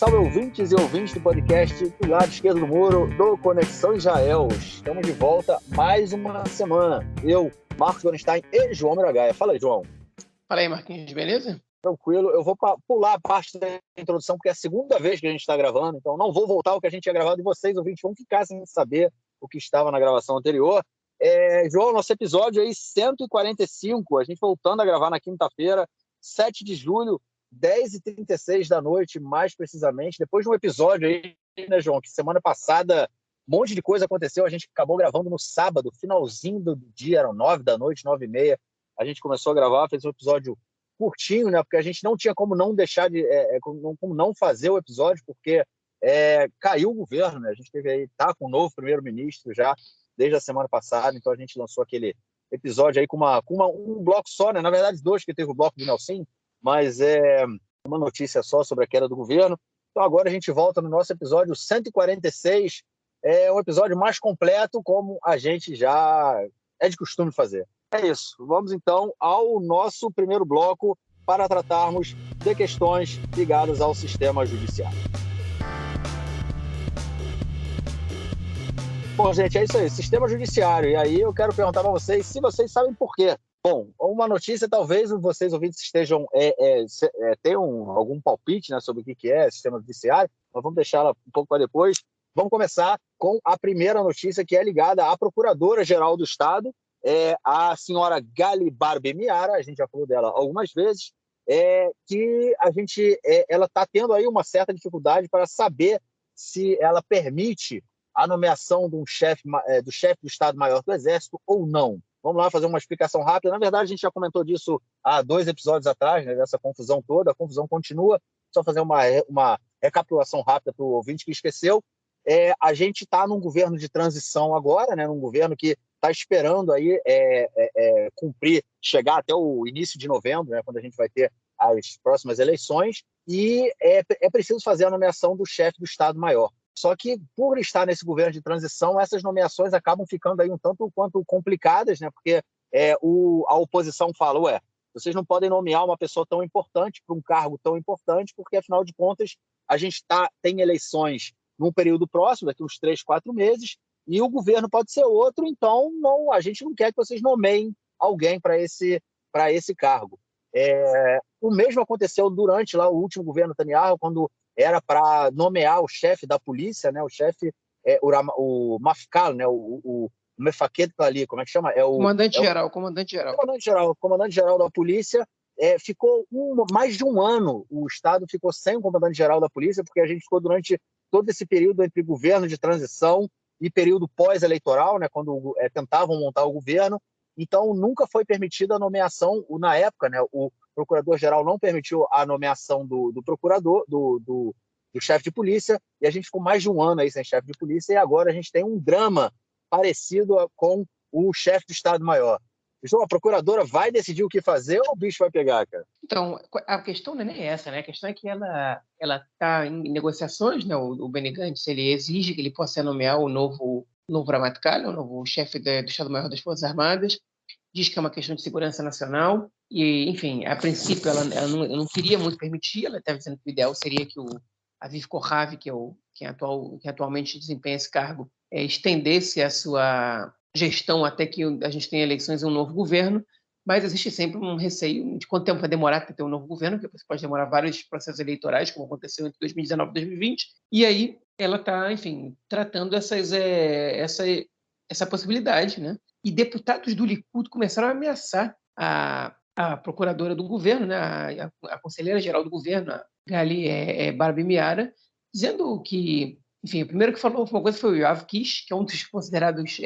salve ouvintes e ouvintes do podcast do lado esquerdo do muro do Conexão Israel. Estamos de volta mais uma semana. Eu, Marcos Gorenstein e João Miragaia. Fala aí, João. Fala aí, Marquinhos, beleza? Tranquilo. Eu vou pular a parte da introdução, porque é a segunda vez que a gente está gravando, então não vou voltar ao que a gente tinha gravado e vocês, ouvintes, vão ficar sem saber o que estava na gravação anterior. João, nosso episódio aí 145, a gente voltando a gravar na quinta-feira, 7 de julho, 10h36 da noite, mais precisamente, depois de um episódio aí, né, João, que semana passada um monte de coisa aconteceu, a gente acabou gravando no sábado, finalzinho do dia, eram 9 da noite, 9h30, a gente começou a gravar, fez um episódio curtinho, né, porque a gente não tinha como não deixar de, como não fazer o episódio, porque caiu o governo, né, a gente teve aí, tá com um novo primeiro-ministro já, desde a semana passada, então a gente lançou aquele episódio aí com um bloco só, né, na verdade dois, que teve o bloco do Nelson, mas é uma notícia só sobre a queda do governo. Então agora a gente volta no nosso episódio 146, um episódio mais completo, como a gente já é de costume fazer. É isso, vamos então ao nosso primeiro bloco para tratarmos de questões ligadas ao sistema judiciário. Bom, gente, é isso aí, sistema judiciário. E aí eu quero perguntar para vocês se vocês sabem por quê. Bom, uma notícia, talvez vocês ouvintes estejam tenham algum palpite, né, sobre o que é sistema judiciário, mas vamos deixá-la um pouco para depois. Vamos começar com a primeira notícia, que é ligada à Procuradora-Geral do Estado, a senhora Gali Barbi Miara, a gente já falou dela algumas vezes, que ela está tendo aí uma certa dificuldade para saber se ela permite a nomeação de do chefe do Estado-Maior do Exército ou não. Vamos lá fazer uma explicação rápida. Na verdade, a gente já comentou disso há 2 episódios atrás, né, dessa confusão toda. A confusão continua. Só fazer uma recapitulação rápida para o ouvinte que esqueceu. A gente está num governo de transição agora, né, num governo que está esperando aí cumprir, chegar até o início de novembro, né, quando a gente vai ter as próximas eleições, e é preciso fazer a nomeação do chefe do Estado-Maior. Só que, por estar nesse governo de transição, essas nomeações acabam ficando aí um tanto quanto complicadas, né? Porque a oposição fala, vocês não podem nomear uma pessoa tão importante para um cargo tão importante, porque, afinal de contas, a gente tem eleições num período próximo, daqui uns 3, 4 meses, e o governo pode ser outro, então a gente não quer que vocês nomeiem alguém para esse cargo. O mesmo aconteceu durante lá o último governo Netanyahu, quando era para nomear o chefe da polícia, né? O chefe, o Mafkal, né? O Mefaquet ali, como é que chama? Comandante-geral. Comandante-geral da polícia. Ficou mais de um ano, o Estado ficou sem o comandante-geral da polícia, porque a gente ficou durante todo esse período entre governo de transição e período pós-eleitoral, né? Quando tentavam montar o governo. Então, nunca foi permitida a nomeação, na época, né? O procurador-geral não permitiu a nomeação do procurador, do chefe de polícia, e a gente ficou mais de um ano aí sem chefe de polícia, e agora a gente tem um drama parecido com o chefe do Estado-Maior. João, a procuradora vai decidir o que fazer ou o bicho vai pegar, cara? Então, a questão não é nem essa, né? A questão é que ela está em negociações, né? O Benny Gantz, ele exige que ele possa nomear o novo Ramatkal, o novo chefe do Estado-Maior das Forças Armadas, diz que é uma questão de segurança nacional e, enfim, a princípio ela não queria muito permitir, ela estava dizendo que o ideal seria que o Aviv Kohavi, quem atualmente desempenha esse cargo, estendesse a sua gestão até que a gente tenha eleições e um novo governo, mas existe sempre um receio de quanto tempo vai demorar para ter um novo governo, porque pode demorar vários processos eleitorais, como aconteceu entre 2019 e 2020, e aí ela está, enfim, tratando essa possibilidade, né? E deputados do Likud começaram a ameaçar a procuradora do governo, né, a conselheira-geral do governo, a Gali Barbi Miara, dizendo que, enfim, o primeiro que falou uma coisa foi o Yoav Kish, que é um dos considerados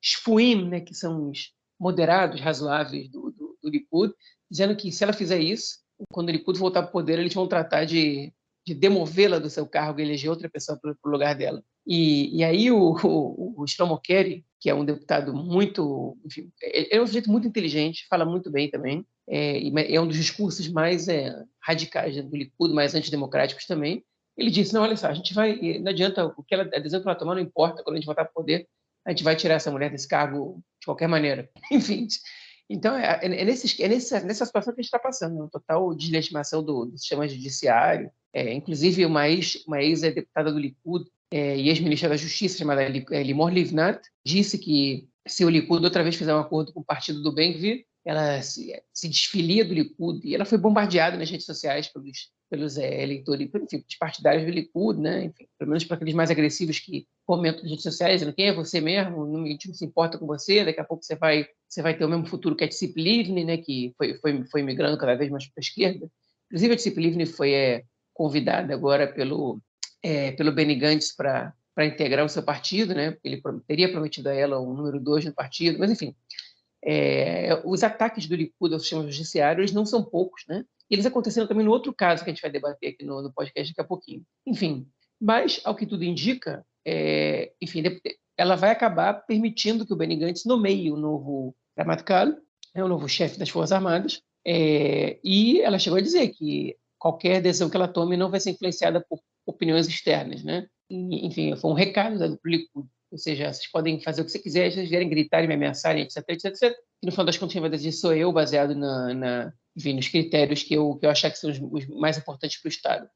shfuim, né, que são os moderados, razoáveis do Likud, dizendo que se ela fizer isso, quando o Likud voltar para o poder, eles vão tratar de demovê-la do seu cargo e eleger outra pessoa para o lugar dela. E aí o Shlomo Kerry, que é um deputado muito... Enfim, é um sujeito muito inteligente, fala muito bem também, é um dos discursos mais radicais do Likud, mais antidemocráticos também. Ele disse, não, olha só, a gente vai... Não adianta, a decisão que ela tomar não importa, quando a gente voltar para o poder, a gente vai tirar essa mulher desse cargo de qualquer maneira. Enfim, então nessa situação que a gente está passando, uma total deslegitimação do sistema judiciário, Inclusive, uma ex-deputada do Likud e ex-ministra da Justiça, chamada Limor Livnat, disse que se o Likud outra vez fizer um acordo com o partido do Ben-Gvir, ela se desfilia do Likud, e ela foi bombardeada nas redes sociais pelos eleitores, enfim, pelos partidários do Likud, né? Enfim, pelo menos para aqueles mais agressivos que comentam nas redes sociais, dizendo quem é você mesmo, a gente não se importa com você, daqui a pouco você vai ter o mesmo futuro que a Tzipi Livni, né? Que foi migrando cada vez mais para a esquerda. Inclusive, a Tzipi Livni foi convidada agora pelo Benny Gantz para integrar o seu partido, né? Ele teria prometido a ela o número 2 no partido, mas, enfim, os ataques do Likud ao sistema judiciário, eles não são poucos, né? E eles aconteceram também no outro caso que a gente vai debater aqui no podcast daqui a pouquinho. Enfim, mas, ao que tudo indica, enfim, ela vai acabar permitindo que o Benny Gantz nomeie o novo Ramatkal, o novo chefe das Forças Armadas, e ela chegou a dizer que qualquer decisão que ela tome não vai ser influenciada por opiniões externas, né? E, enfim, foi um recado dado para o Likud. Ou seja, vocês podem fazer o que você quiser, se vocês vierem gritar e me ameaçarem, etc, etc, etc. E no final das contas, quem vai decidir sou eu, baseado enfim, nos critérios que eu achar que são os mais importantes para o Estado.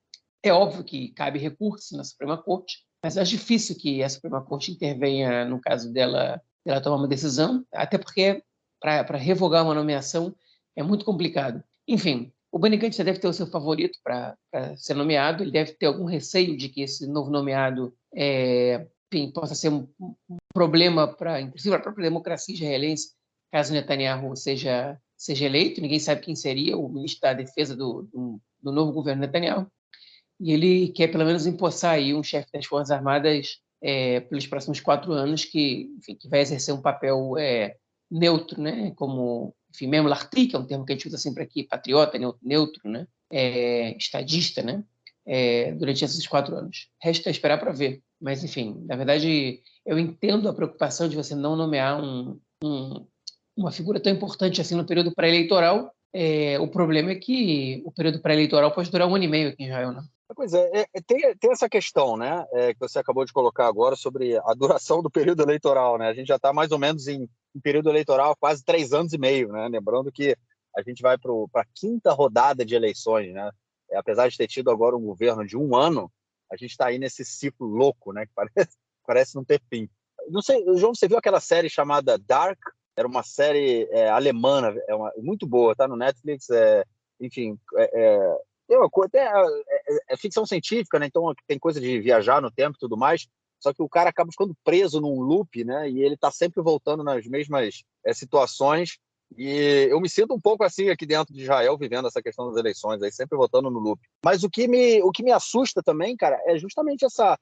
É óbvio que cabe recurso na Suprema Corte, mas acho difícil que a Suprema Corte intervenha no caso dela tomar uma decisão, até porque para revogar uma nomeação é muito complicado. Enfim, o Benny Gantz já deve ter o seu favorito para ser nomeado, ele deve ter algum receio de que esse novo nomeado enfim, possa ser um problema para, inclusive, a própria democracia israelense, caso Netanyahu seja eleito. Ninguém sabe quem seria o ministro da Defesa do novo governo Netanyahu. E ele quer, pelo menos, empossar aí um chefe das Forças Armadas pelos próximos 4 anos enfim, que vai exercer um papel neutro, né? Como, enfim, memlarti, que é um termo que a gente usa sempre aqui, patriota, neutro, né? Estadista, né? Durante esses 4 anos. Resta esperar para ver. Mas, enfim, na verdade, eu entendo a preocupação de você não nomear uma figura tão importante assim no período pré-eleitoral. O problema é que o período pré-eleitoral pode durar 1 ano e meio aqui em Israel, né? Pois tem essa questão, né, que você acabou de colocar agora sobre a duração do período eleitoral, né? A gente já está mais ou menos em período eleitoral há quase 3 anos e meio, né? Lembrando que a gente vai para a 5ª rodada de eleições, né? Apesar de ter tido agora um governo de 1 ano, a gente está aí nesse ciclo louco, né? Que parece não ter fim. Não sei, João, você viu aquela série chamada Dark? Era uma série alemã, muito boa, tá no Netflix. Enfim, é ficção científica, né? Então tem coisa de viajar no tempo e tudo mais. Só que o cara acaba ficando preso num loop, né? E ele está sempre voltando nas mesmas situações. E eu me sinto um pouco assim aqui dentro de Israel, vivendo essa questão das eleições, aí sempre voltando no loop. Mas o que me assusta também, cara, é justamente essa.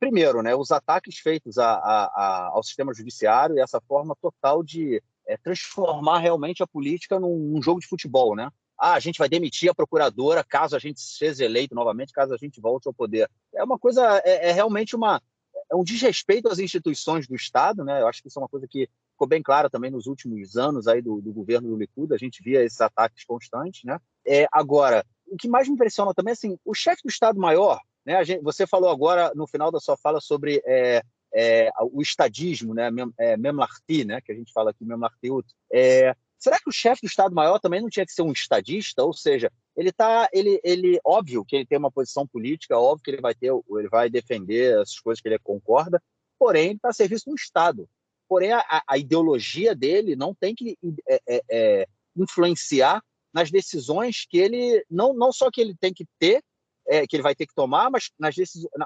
Primeiro, né, os ataques feitos ao sistema judiciário e essa forma total de transformar realmente a política num jogo de futebol, né? A gente vai demitir a procuradora caso a gente seja eleito novamente, caso a gente volte ao poder. É uma coisa, realmente um desrespeito às instituições do Estado, né? Eu acho que isso é uma coisa que ficou bem clara também nos últimos anos aí do governo do Likud, a gente via esses ataques constantes, né? Agora, o que mais me impressiona também é assim, o chefe do Estado-Maior, né? Você falou agora no final da sua fala sobre o estadismo, né? Memlarti, né? Que a gente fala aqui, Memlartiut. Será que o chefe do Estado-Maior também não tinha que ser um estadista? Ou seja, óbvio que ele tem uma posição política, óbvio que ele vai defender as coisas que ele concorda, porém ele está a serviço do Estado. Porém, a ideologia dele não tem que influenciar nas decisões que ele, não só que ele tem que ter, que ele vai ter que tomar, mas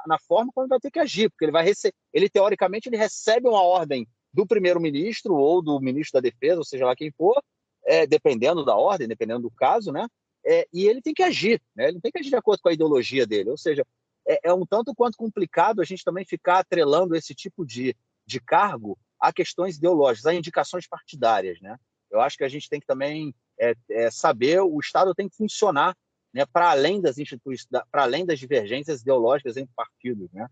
na forma como ele vai ter que agir, porque ele teoricamente ele recebe uma ordem do primeiro-ministro ou do ministro da Defesa, ou seja lá quem for, dependendo da ordem, dependendo do caso, né? E ele tem que agir, né? Ele tem que agir de acordo com a ideologia dele, ou seja, é um tanto quanto complicado a gente também ficar atrelando esse tipo de cargo a questões ideológicas, a indicações partidárias, né? Eu acho que a gente tem que também saber, o Estado tem que funcionar, né, para além das instituições, para além das divergências ideológicas entre partidos, né?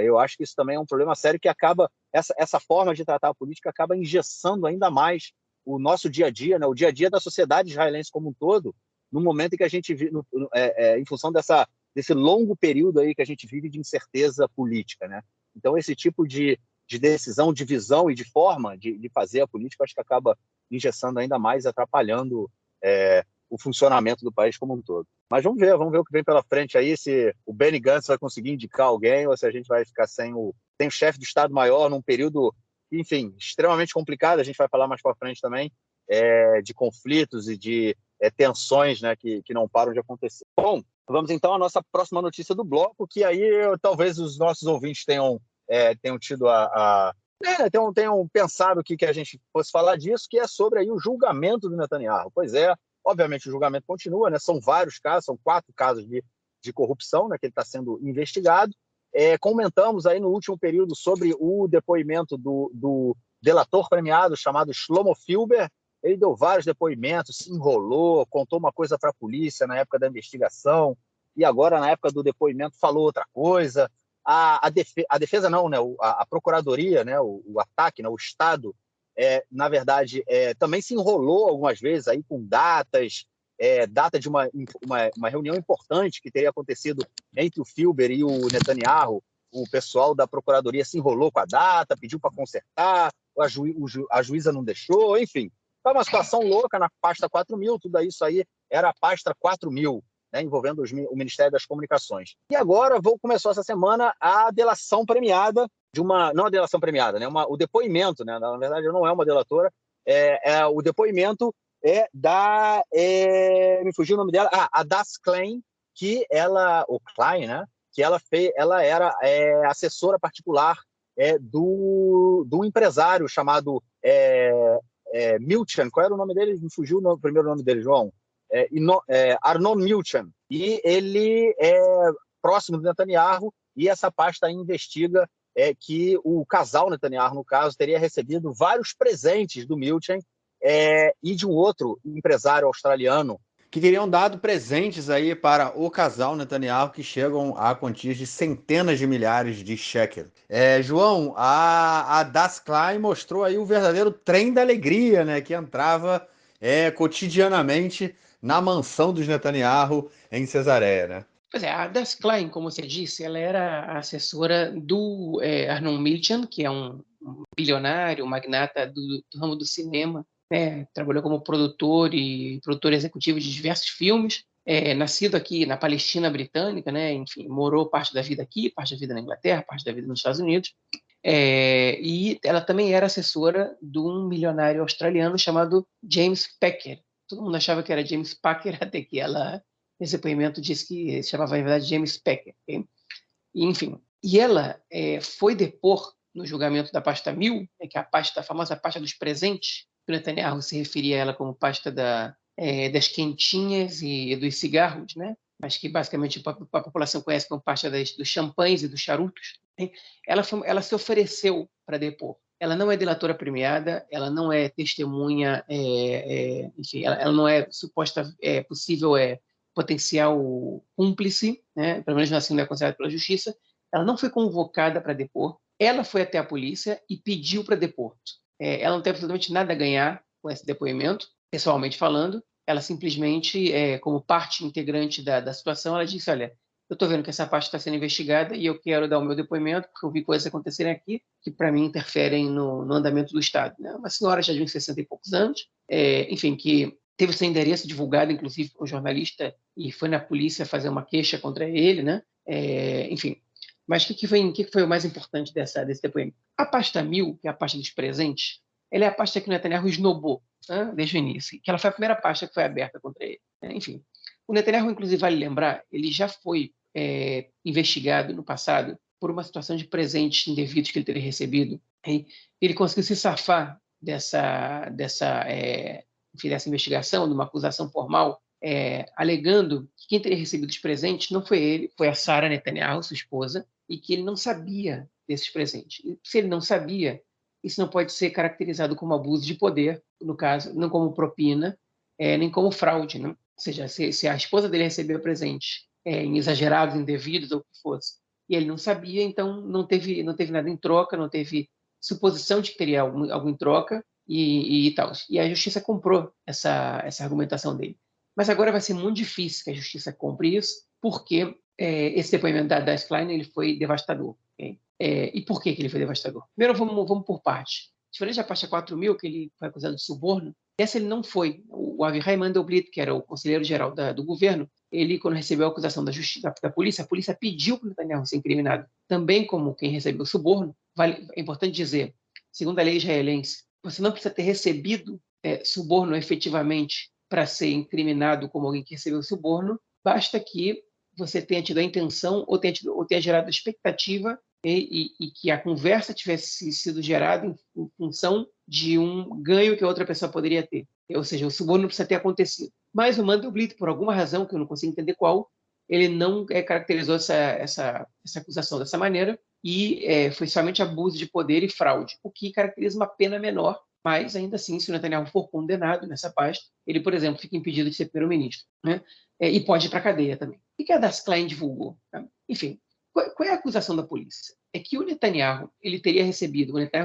Eu acho que isso também é um problema sério que acaba, essa forma de tratar a política acaba engessando ainda mais o nosso dia a dia, né, o dia a dia da sociedade israelense como um todo, no momento em que a gente vive, em função desse longo período aí que a gente vive de incerteza política, né? Então, esse tipo de decisão, de visão e de forma de fazer a política, acho que acaba engessando ainda mais, atrapalhando o funcionamento do país como um todo. Mas vamos ver o que vem pela frente aí, se o Benny Gantz vai conseguir indicar alguém ou se a gente vai ficar sem o chefe do Estado-Maior num período, enfim, extremamente complicado, a gente vai falar mais para frente também, de conflitos e de tensões, né, que não param de acontecer. Bom, vamos então à nossa próxima notícia do bloco, que aí talvez os nossos ouvintes tenham tido tenham pensado que a gente fosse falar disso, que é sobre aí o julgamento do Netanyahu. Pois é, obviamente o julgamento continua, né? São vários casos, são 4 casos de corrupção, né, que ele está sendo investigado. Comentamos aí no último período sobre o depoimento do delator premiado chamado Shlomo Filber. Ele deu vários depoimentos, se enrolou, contou uma coisa para a polícia na época da investigação e agora, na época do depoimento, falou outra coisa. A defesa não, né? A procuradoria, né? O ataque, né? O Estado, na verdade, também se enrolou algumas vezes aí com datas, data de uma reunião importante que teria acontecido entre o Filber e o Netanyahu. O pessoal da procuradoria se enrolou com a data, pediu para consertar, a juíza não deixou, enfim. Foi uma situação louca na pasta 4.000, tudo isso aí era a pasta 4.000, né, envolvendo o Ministério das Comunicações. E agora começou essa semana a delação premiada não a delação premiada, né, o depoimento, né, na verdade não é uma delatora, o depoimento me fugiu o nome dela, a Das Klein, o Klein, né, que ela era assessora particular do empresário chamado Milchan. Qual era o nome dele? Me fugiu o primeiro nome dele, João. Arnon Milchan. E ele é próximo do Netanyahu, e essa pasta investiga que o casal Netanyahu, no caso, teria recebido vários presentes do Milchan e de um outro empresário australiano que teriam dado presentes aí para o casal Netanyahu, que chegam a quantias de centenas de milhares de shekel. João, a Das Klein mostrou aí o verdadeiro trem da alegria, né, que entrava cotidianamente na mansão dos Netanyahu em Cesareia, né? Pois é, a Das Klein, como você disse, ela era a assessora do Arnon Milchan, que é um bilionário, um magnata do ramo do cinema, né? Trabalhou como produtor e produtor executivo de diversos filmes, nascido aqui na Palestina Britânica, né? Enfim, morou parte da vida aqui, parte da vida na Inglaterra, parte da vida nos Estados Unidos, e ela também era assessora de um milionário australiano chamado James Packer. Todo mundo achava que era James Packer, até que ela, nesse depoimento, disse que se chamava, na verdade, James Packer. Okay? Enfim, e ela foi depor no julgamento da pasta 1000, que é a famosa pasta dos presentes, que o Netanyahu se referia a ela como pasta das quentinhas e dos cigarros, né? Mas que basicamente a população conhece como pasta dos champanhes e dos charutos. Né? Ela se ofereceu para depor. Ela não é delatora premiada, ela não é testemunha, enfim, ela não é possível potencial cúmplice, né? Pelo menos assim não é considerado pela justiça. Ela não foi convocada para depor, ela foi até a polícia e pediu para depor. Ela não tem absolutamente nada a ganhar com esse depoimento, pessoalmente falando. Ela simplesmente, como parte integrante da situação, ela disse, olha, eu estou vendo que essa parte está sendo investigada e eu quero dar o meu depoimento, porque eu vi coisas acontecerem aqui que, para mim, interferem no andamento do Estado. Né? Uma senhora já de 60 e poucos anos, enfim, que teve seu endereço divulgado, inclusive, por um jornalista, e foi na polícia fazer uma queixa contra ele, né? Enfim. Mas o que foi o mais importante desse depoimento? A pasta 1000, que é a pasta dos presentes, ela é a pasta que o Netanyahu esnobou, né, desde o início, que ela foi a primeira pasta que foi aberta contra ele. Né? Enfim, o Netanyahu, inclusive, vale lembrar, ele já foi investigado no passado por uma situação de presentes indevidos que ele teria recebido. E ele conseguiu se safar dessa investigação, de uma acusação formal, alegando que quem teria recebido os presentes não foi ele, foi a Sara Netanyahu, sua esposa, e que ele não sabia desses presentes. E se ele não sabia, isso não pode ser caracterizado como abuso de poder, no caso, não como propina, nem como fraude. Né? Ou seja, se a esposa dele recebeu presentes em exagerados, indevidos ou o que fosse, e ele não sabia, então não teve nada em troca, não teve suposição de que teria algo em troca, e tal. E a justiça comprou essa argumentação dele. Mas agora vai ser muito difícil que a justiça compre isso, porque esse depoimento da Klein ele foi devastador. Okay? E por que ele foi devastador? Primeiro, vamos por partes. Diferente da pasta 4.000, que ele foi acusado de suborno, essa ele não foi. O Avichai Mandelblit, que era o conselheiro-geral do governo, ele, quando recebeu a acusação da justiça, da polícia, a polícia pediu para o Netanyahu ser incriminado, também como quem recebeu suborno. É importante dizer, segundo a lei israelense, você não precisa ter recebido suborno efetivamente para ser incriminado como alguém que recebeu suborno, basta que você tenha tido a intenção ou tenha gerado expectativa e que a conversa tivesse sido gerada em função de um ganho que a outra pessoa poderia ter. Ou seja, o suborno não precisa ter acontecido. Mas o Mandelblit, por alguma razão, que eu não consigo entender qual, ele não caracterizou essa acusação dessa maneira e foi somente abuso de poder e fraude, o que caracteriza uma pena menor, mas ainda assim, se o Netanyahu for condenado nessa parte, ele, por exemplo, fica impedido de ser primeiro-ministro, né? E pode ir para a cadeia também. O que a Das Klein divulgou? Tá? Enfim, qual é a acusação da polícia? É que o Netanyahu e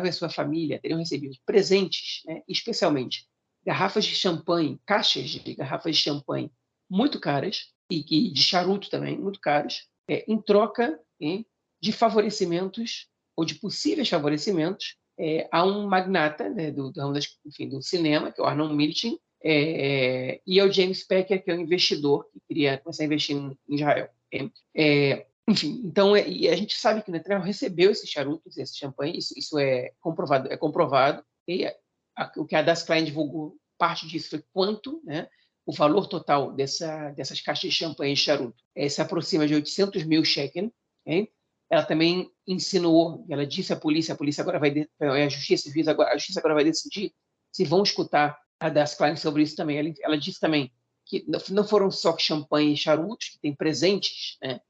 a sua família teriam recebido presentes, né, especialmente garrafas de champanhe, caixas de garrafas de champanhe muito caras, e de charuto também, muito caros, em troca de favorecimentos, ou de possíveis favorecimentos, a um magnata, né, do cinema, que é o Arnon Milchan, e ao James Packer, que é um investidor que queria começar a investir em Israel. Enfim, então e a gente sabe que o Netanyahu recebeu esses charutos, esse champanhe, isso é comprovado, e o que a Das Klein divulgou, parte disso foi quanto, né, o valor total dessas caixas de champanhe e charuto se aproxima de 800 mil shekel. Ela também insinuou, ela disse à polícia agora a justiça agora vai decidir se vão escutar a Das Klein sobre isso também. Ela disse também que não foram só champanhe e charutos, que tem presentes, né,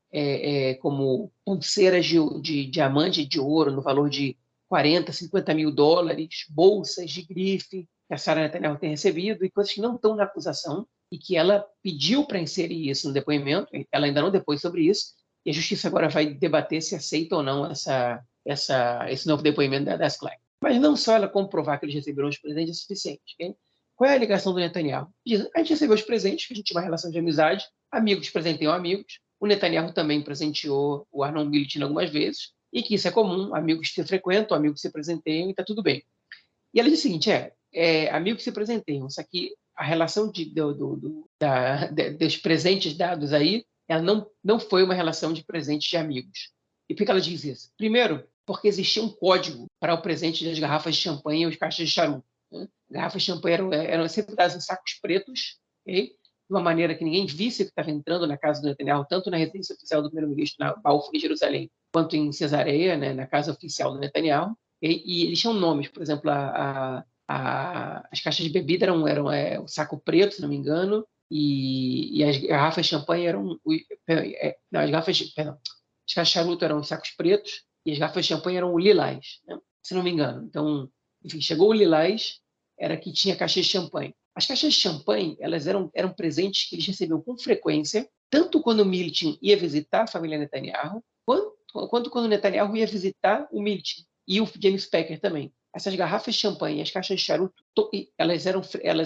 como pulseiras de diamante e de ouro no valor de 40, 50 mil dólares, bolsas de grife que a Sarah Netanyahu tem recebido e coisas que não estão na acusação e que ela pediu para inserir isso no depoimento. Ela ainda não depôs sobre isso e a justiça agora vai debater se aceita ou não esse novo depoimento Das Klein. Mas não só ela comprovar que eles receberam os presentes é suficiente. Okay? Qual é a alegação do Netanyahu? Diz, a gente recebeu os presentes, que a gente tinha uma relação de amizade, amigos presenteiam amigos, o Netanyahu também presenteou o Arnon Milchan algumas vezes, e que isso é comum, amigos se frequentam, amigos se presenteiam, e está tudo bem. E ela diz o seguinte, amigos se presenteiam, só que a relação dos presentes dados aí, ela não foi uma relação de presentes de amigos. E por que ela diz isso? Primeiro, porque existia um código para o presente das garrafas de champanhe e os caixas de charuto. Né? Garrafas de champanhe eram sempre dadas em sacos pretos, okay? De uma maneira que ninguém visse o que estava entrando na casa do Netanyahu, tanto na residência oficial do primeiro-ministro, na Balfour, em Jerusalém, quanto em Cesareia, né, na casa oficial do Netanyahu. E eles tinham nomes, por exemplo, as caixas de bebida eram o saco preto, se não me engano, e as garrafas de champanhe eram... as caixas de charuto eram os sacos pretos e as garrafas de champanhe eram o lilás, né, se não me engano. Então, enfim, chegou o lilás, era que tinha caixas de champanhe. As caixas de champanhe, elas eram presentes que eles recebiam com frequência, tanto quando o Milchan ia visitar a família Netanyahu, quanto quando o Netanyahu ia visitar o Milchan e o James Packer também. Essas garrafas de champanhe e as caixas de charuto, elas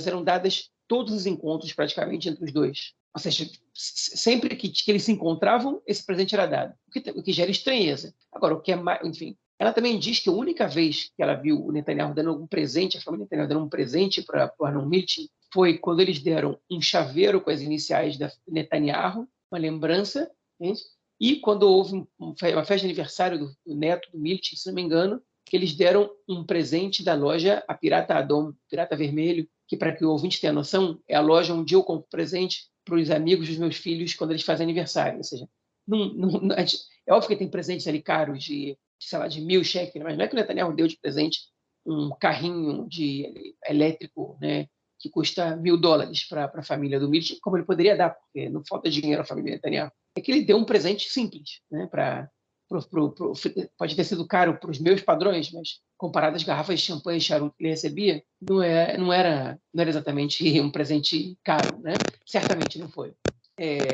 eram dadas todos os encontros praticamente entre os dois. Ou seja, sempre que eles se encontravam, esse presente era dado, o que gera estranheza. Agora, o que é mais, enfim, ela também diz que a única vez que ela viu o Netanyahu dando algum presente, a família Netanyahu dando um presente para o Arnon Milchan, foi quando eles deram um chaveiro com as iniciais da Netanyahu, uma lembrança, gente, e quando houve uma festa de aniversário do neto do Milchan, se não me engano, que eles deram um presente da loja, a Pirata Adom, Pirata Vermelho, que, para que o ouvinte tenha noção, é a loja onde eu compro presente para os amigos dos meus filhos quando eles fazem aniversário. Ou seja, é óbvio que tem presentes ali caros de 1.000 shekel, mas não é que o Netanyahu deu de presente um carrinho elétrico, né, que custa $1.000 para a família do Milchan, como ele poderia dar, porque não falta dinheiro à família Netanyahu. É que ele deu um presente simples, né, pode ter sido caro para os meus padrões, mas comparado às garrafas de champanhe e charuto que ele recebia, não era exatamente um presente caro, né? Certamente não foi.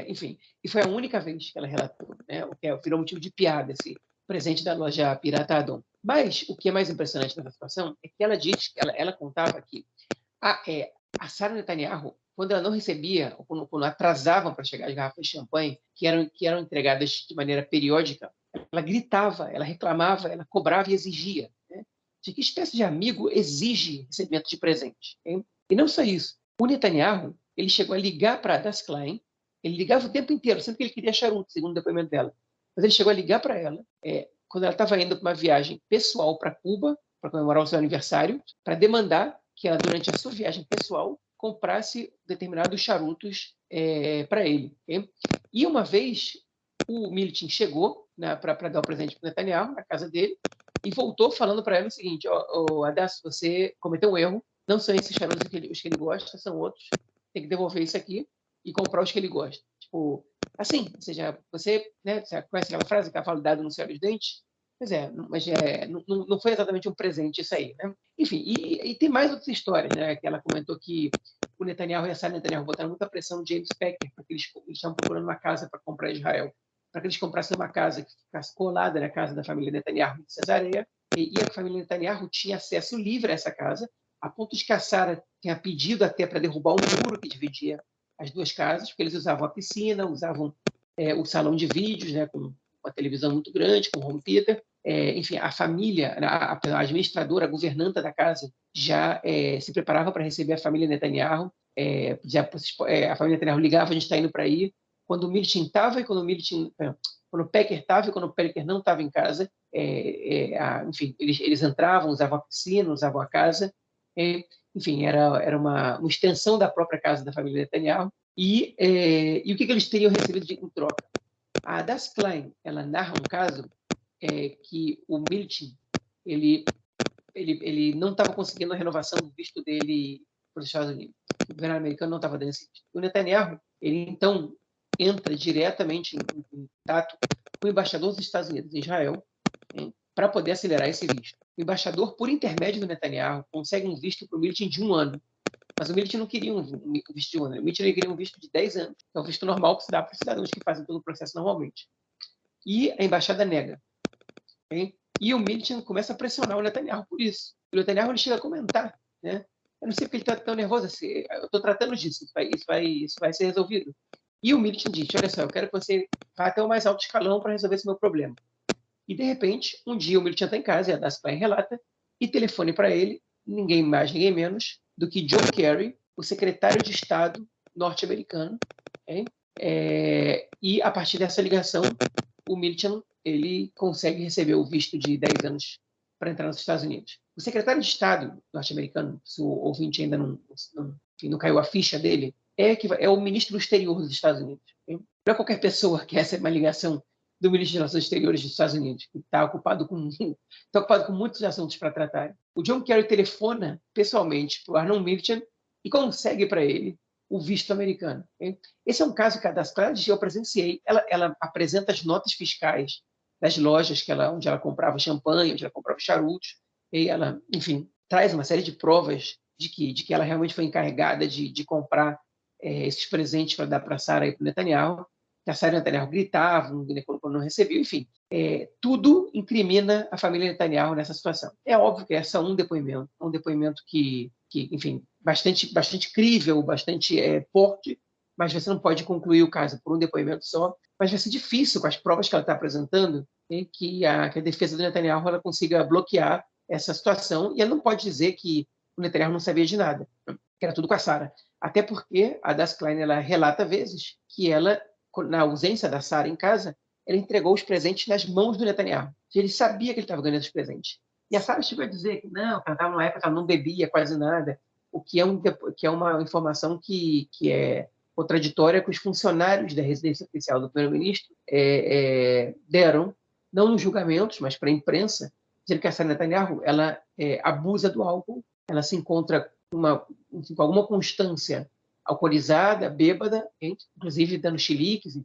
Enfim, e foi a única vez que ela relatou, né? O que virou motivo de piada, esse presente da loja Pirata Adom. Mas o que é mais impressionante nessa situação é que ela diz, ela contava que a Sarah Netanyahu, quando ela não recebia, ou quando atrasavam para chegar as garrafas de champanhe, que eram entregadas de maneira periódica, ela gritava, ela reclamava, ela cobrava e exigia. Né? De que espécie de amigo exige recebimento de presente? Hein? E não só isso. O Netanyahu ele chegou a ligar para a Das Klein Ele ligava o tempo inteiro, sempre que ele queria charuto, segundo o depoimento dela. Mas ele chegou a ligar para ela quando ela estava indo para uma viagem pessoal para Cuba, para comemorar o seu aniversário, para demandar que ela, durante a sua viagem pessoal, comprasse determinados charutos para ele. Okay? E uma vez, o Militin chegou, né, para dar o presente para o Netanyahu, na casa dele, e voltou falando para ela o seguinte: Hadass, você cometeu um erro, não são esses charutos os que ele gosta, são outros, tem que devolver isso aqui e comprar os que ele gosta. Tipo, assim, ou seja, você, né, você conhece aquela frase, cavalo dado no céu dos dentes? Pois é, mas não foi exatamente um presente isso aí, né? Enfim, e tem mais outras histórias, né? Que ela comentou que o Netanyahu e a Sara Netanyahu botaram muita pressão no James Packer, porque eles estavam procurando uma casa para comprar em Israel, para que eles comprassem uma casa que ficasse colada na casa da família Netanyahu de Cesareia, e a família Netanyahu tinha acesso livre a essa casa, a ponto de que a Sara tinha pedido até para derrubar um muro que dividia as duas casas, porque eles usavam a piscina, usavam o salão de vídeos, né, com uma televisão muito grande, com home theater. Enfim, a família, a administradora, a governanta da casa, já se preparava para receber a família Netanyahu. A família Netanyahu ligava: a gente está indo para aí. Quando o Militin estava e quando o Packer estava e quando o Packer não estava em casa, enfim, eles entravam, usavam a piscina, usavam a casa. Enfim, era uma extensão da própria casa da família Netanyahu. E o que eles teriam recebido em troca? A Hadass Klein, ela narra um caso que o Militin ele não estava conseguindo a renovação do visto dele para os Estados Unidos. O governo americano não estava dando esse visto. O Netanyahu, ele então entra diretamente em contato com o embaixador dos Estados Unidos em Israel, para poder acelerar esse visto. O embaixador, por intermédio do Netanyahu, consegue um visto para o Militin de 1 ano. Mas o Militin não queria um visto de 1 ano. O Militin queria um visto de 10 anos. É o visto normal que se dá para os cidadãos que fazem todo o processo normalmente. E a embaixada nega. Okay? E o Militin começa a pressionar o Netanyahu por isso. O Netanyahu ele chega a comentar, né? Eu não sei porque ele está tão nervoso assim. Eu estou tratando disso. Isso vai ser resolvido. E o Militin diz: olha só, eu quero que você vá até o mais alto escalão para resolver esse meu problema. E, de repente, um dia o Militin está em casa, e a Hadass Klein relata, e telefone para ele, ninguém mais, ninguém menos, do que John Kerry, o secretário de Estado norte-americano. Okay? E, a partir dessa ligação, o Militin ele consegue receber o visto de 10 anos para entrar nos Estados Unidos. O secretário de Estado norte-americano, se o ouvinte ainda não caiu a ficha dele, é o ministro do exterior dos Estados Unidos. Okay? Não é qualquer pessoa que recebe uma ligação do ministro de Relações Exteriores dos Estados Unidos, que está ocupado com muitos assuntos para tratar. O John Kerry telefona pessoalmente para o Arnon Militin e consegue para ele o visto americano. Okay? Esse é um caso que a Hadass Klein eu presenciei. Ela apresenta as notas fiscais das lojas onde ela comprava champanhe, onde ela comprava charutos, e ela, enfim, traz uma série de provas de que ela realmente foi encarregada de comprar esses presentes para dar para a Sara e para o Netanyahu. Que a Sara e o Netanyahu gritavam, quando não recebeu, enfim. Tudo incrimina a família Netanyahu nessa situação. É óbvio que esse é um depoimento que enfim, bastante crível, bastante forte, mas você não pode concluir o caso por um depoimento só, mas vai ser difícil, com as provas que ela está apresentando, que a defesa do Netanyahu ela consiga bloquear essa situação, e ela não pode dizer que o Netanyahu não sabia de nada, que era tudo com a Sara. Até porque a Hadass Klein ela relata vezes que ela, na ausência da Sara em casa, ela entregou os presentes nas mãos do Netanyahu. Ele sabia que ele estava ganhando os presentes. E a Sara chegou a dizer que não, que ela estava numa época que ela não bebia quase nada, o que é uma informação que é contraditória com os funcionários da residência oficial do primeiro-ministro deram, não nos julgamentos, mas para a imprensa, dizendo que a Sara Netanyahu ela abusa do álcool, ela se encontra com alguma constância alcoolizada, bêbada, inclusive dando chiliques de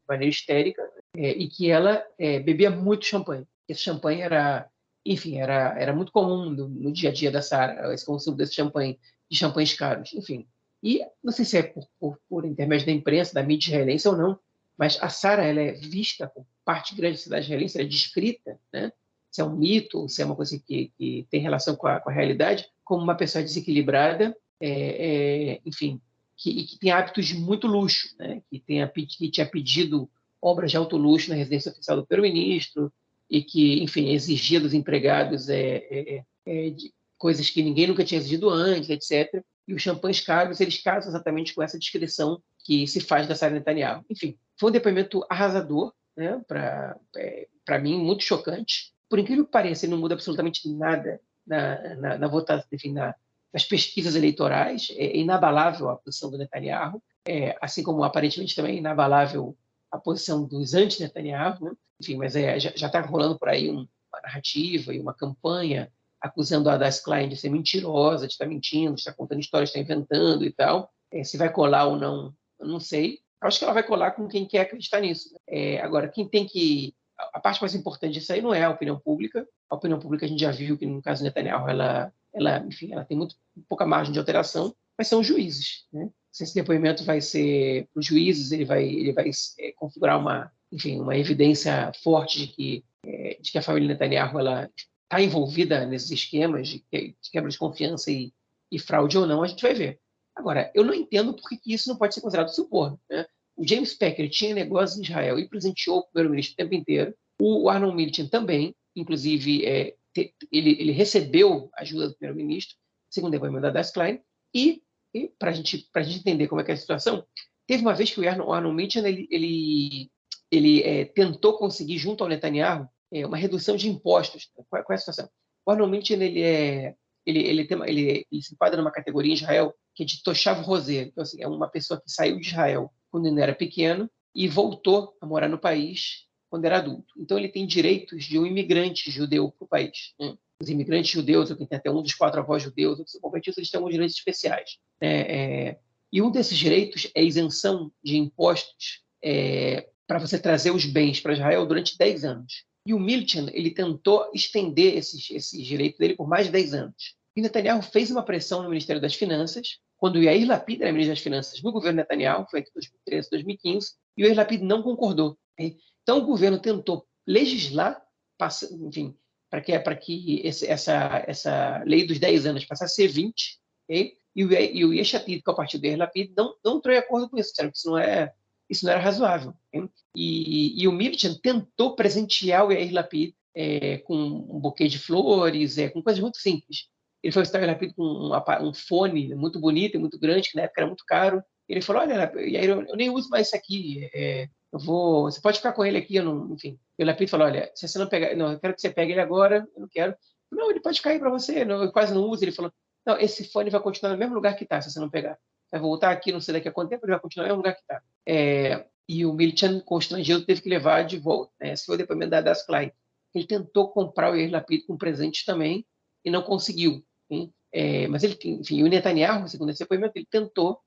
maneira histérica, e que ela bebia muito champanhe. Esse champanhe era muito comum no dia a dia da Sara, esse consumo desse champanhe, de champanhes caros, enfim. E não sei se é por intermédio da imprensa, da mídia israelense ou não, mas a Sara ela é vista por parte grande da cidade israelense, ela é descrita, né? Se é um mito, ou se é uma coisa que tem relação com a realidade, como uma pessoa desequilibrada, enfim, que tem hábitos de muito luxo, né? que tinha pedido obras de alto luxo na residência oficial do primeiro-ministro e que, enfim, exigia dos empregados de coisas que ninguém nunca tinha exigido antes, etc. e os champanhes caros, eles casam exatamente com essa descrição que se faz da Sara Netanyahu. Enfim, foi um depoimento arrasador, né, para mim, muito chocante. Por incrível que pareça, ele não muda absolutamente nada na votação, enfim, nas pesquisas eleitorais. É inabalável a posição do Netanyahu, assim como aparentemente também é inabalável a posição dos anti-Netanyahu, né? Enfim, mas já está rolando por aí uma narrativa e uma campanha acusando a Hadass Klein de ser mentirosa, de estar mentindo, de estar contando histórias, de estar inventando e tal. Se vai colar ou não, eu não sei. Acho que ela vai colar com quem quer acreditar nisso. Agora, quem tem que... A parte mais importante disso aí não é a opinião pública. A opinião pública a gente já viu que, no caso do Netanyahu, ela tem muito pouca margem de alteração, mas são os juízes, né? Se esse depoimento vai ser para os juízes, ele vai configurar uma evidência forte de que a família Netanyahu está envolvida nesses esquemas de quebra de confiança e fraude ou não, a gente vai ver. Agora, eu não entendo por que isso não pode ser considerado suborno, né? O James Packer tinha negócios em Israel e presenteou o primeiro-ministro o tempo inteiro. O Arnon Milchan também, inclusive, ele recebeu ajuda do primeiro-ministro, segundo o depoimento da Hadass Klein, e para a gente entender como é que é a situação, teve uma vez que o Arnon Milchan ele tentou conseguir, junto ao Netanyahu, uma redução de impostos. Qual é a situação? O Arnon Milchan ele se enquadra numa categoria em Israel que é de Toshav Rosé. Então, assim, é uma pessoa que saiu de Israel quando ele era pequeno e voltou a morar no país quando era adulto. Então, ele tem direitos de um imigrante judeu para o país, né? Os imigrantes judeus, ou quem tem até um dos 4 avós judeus, ou que são convertidos, eles têm alguns direitos especiais, né? E um desses direitos é a isenção de impostos para você trazer os bens para Israel durante 10 anos. E o Milchan, ele tentou estender esses direitos dele por mais de 10 anos. E Netanyahu fez uma pressão no Ministério das Finanças, quando o Yair Lapid era ministro das Finanças no governo Netanyahu, foi entre 2013 e 2015, e o Yair Lapid não concordou. Então, o governo tentou legislar, enfim, para que essa lei dos 10 anos passasse a ser 20, okay? E o Yesh Atid, que é o partido do Yair Lapid, não entrou em acordo com isso, disseram que isso não era razoável. Okay? E o Milchan tentou presentear o Yair Lapid com um buquê de flores, com coisas muito simples. Ele foi visitar o Yair Lapid com um fone muito bonito e muito grande, que na época era muito caro. Ele falou, olha, Yair, eu nem uso mais isso aqui, você pode ficar com ele aqui, enfim. E o Lapid falou, olha, se você não pegar, não, eu quero que você pegue ele agora, eu não quero. Não, ele pode cair para você, não, eu quase não uso. Ele falou, não, esse fone vai continuar no mesmo lugar que está, se você não pegar. Vai voltar aqui, não sei daqui a quanto tempo, ele vai continuar no mesmo lugar que está. E o Milchan, constrangido, teve que levar de volta. Esse foi o depoimento da Hadass Klein. Ele tentou comprar o Yair Lapid com presentes também e não conseguiu. Mas ele, enfim, o Netanyahu, segundo esse depoimento, ele tentou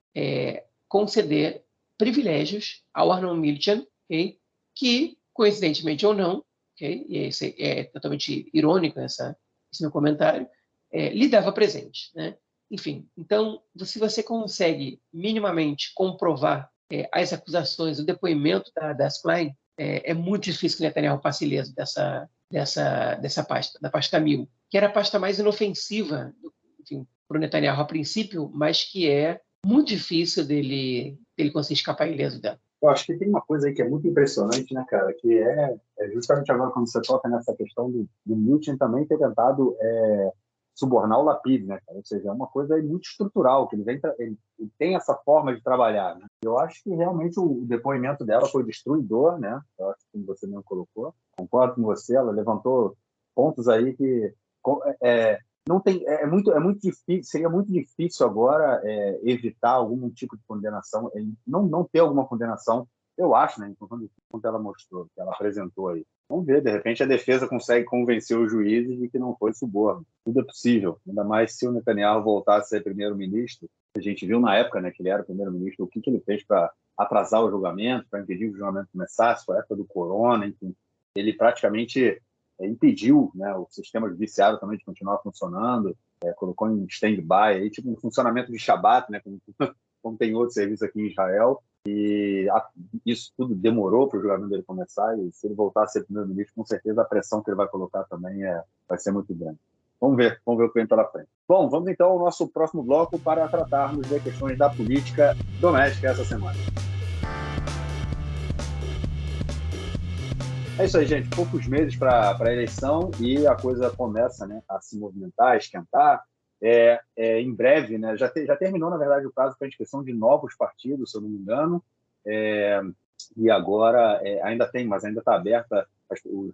conceder privilégios ao Arnon Milchan, okay? Que, coincidentemente ou não, okay? E esse é totalmente irônico esse meu comentário, lhe dava presente, né? Enfim, então, se você consegue minimamente comprovar as acusações, o depoimento da Hadass Klein, é muito difícil que o Netanyahu passe ileso dessa pasta, da pasta 1000, que era a pasta mais inofensiva, para o Netanyahu a princípio, mas que é muito difícil dele conseguir escapar ileso dela. Eu acho que tem uma coisa aí que é muito impressionante, né, cara, que é justamente agora quando você toca nessa questão do Milchan também ter tentado subornar o Lapid, né, cara? Ou seja, é uma coisa aí muito estrutural, que ele tem essa forma de trabalhar, né? Eu acho que realmente o depoimento dela foi destruidor, né? Eu acho que você mesmo colocou. Concordo com você, ela levantou pontos aí que não tem, muito difícil, seria muito difícil agora evitar algum tipo de condenação, não ter alguma condenação, eu acho, né, quando ela mostrou, que ela apresentou aí. Vamos ver, de repente a defesa consegue convencer os juízes de que não foi suborno. Tudo é possível, ainda mais se o Netanyahu voltasse a ser primeiro-ministro. A gente viu na época, né, que ele era primeiro-ministro, o que ele fez para atrasar o julgamento, para impedir que o julgamento começasse, foi a época do corona, enfim. Ele praticamente impediu, né, o sistema judiciário também de continuar funcionando, colocou em stand-by, aí, tipo um funcionamento de Shabbat, né, como tem outros serviços aqui em Israel, e isso tudo demorou para o julgamento dele começar, e se ele voltar a ser primeiro-ministro, com certeza a pressão que ele vai colocar também vai ser muito grande. Vamos ver o que vem pela frente. Bom, vamos então ao nosso próximo bloco para tratarmos de questões da política doméstica essa semana. É isso aí, gente. Poucos meses para a eleição e a coisa começa, né, a se movimentar, a esquentar. em breve, né, já terminou, na verdade, o prazo para a inscrição de novos partidos, se eu não me engano, e agora ainda tem, mas ainda está aberta.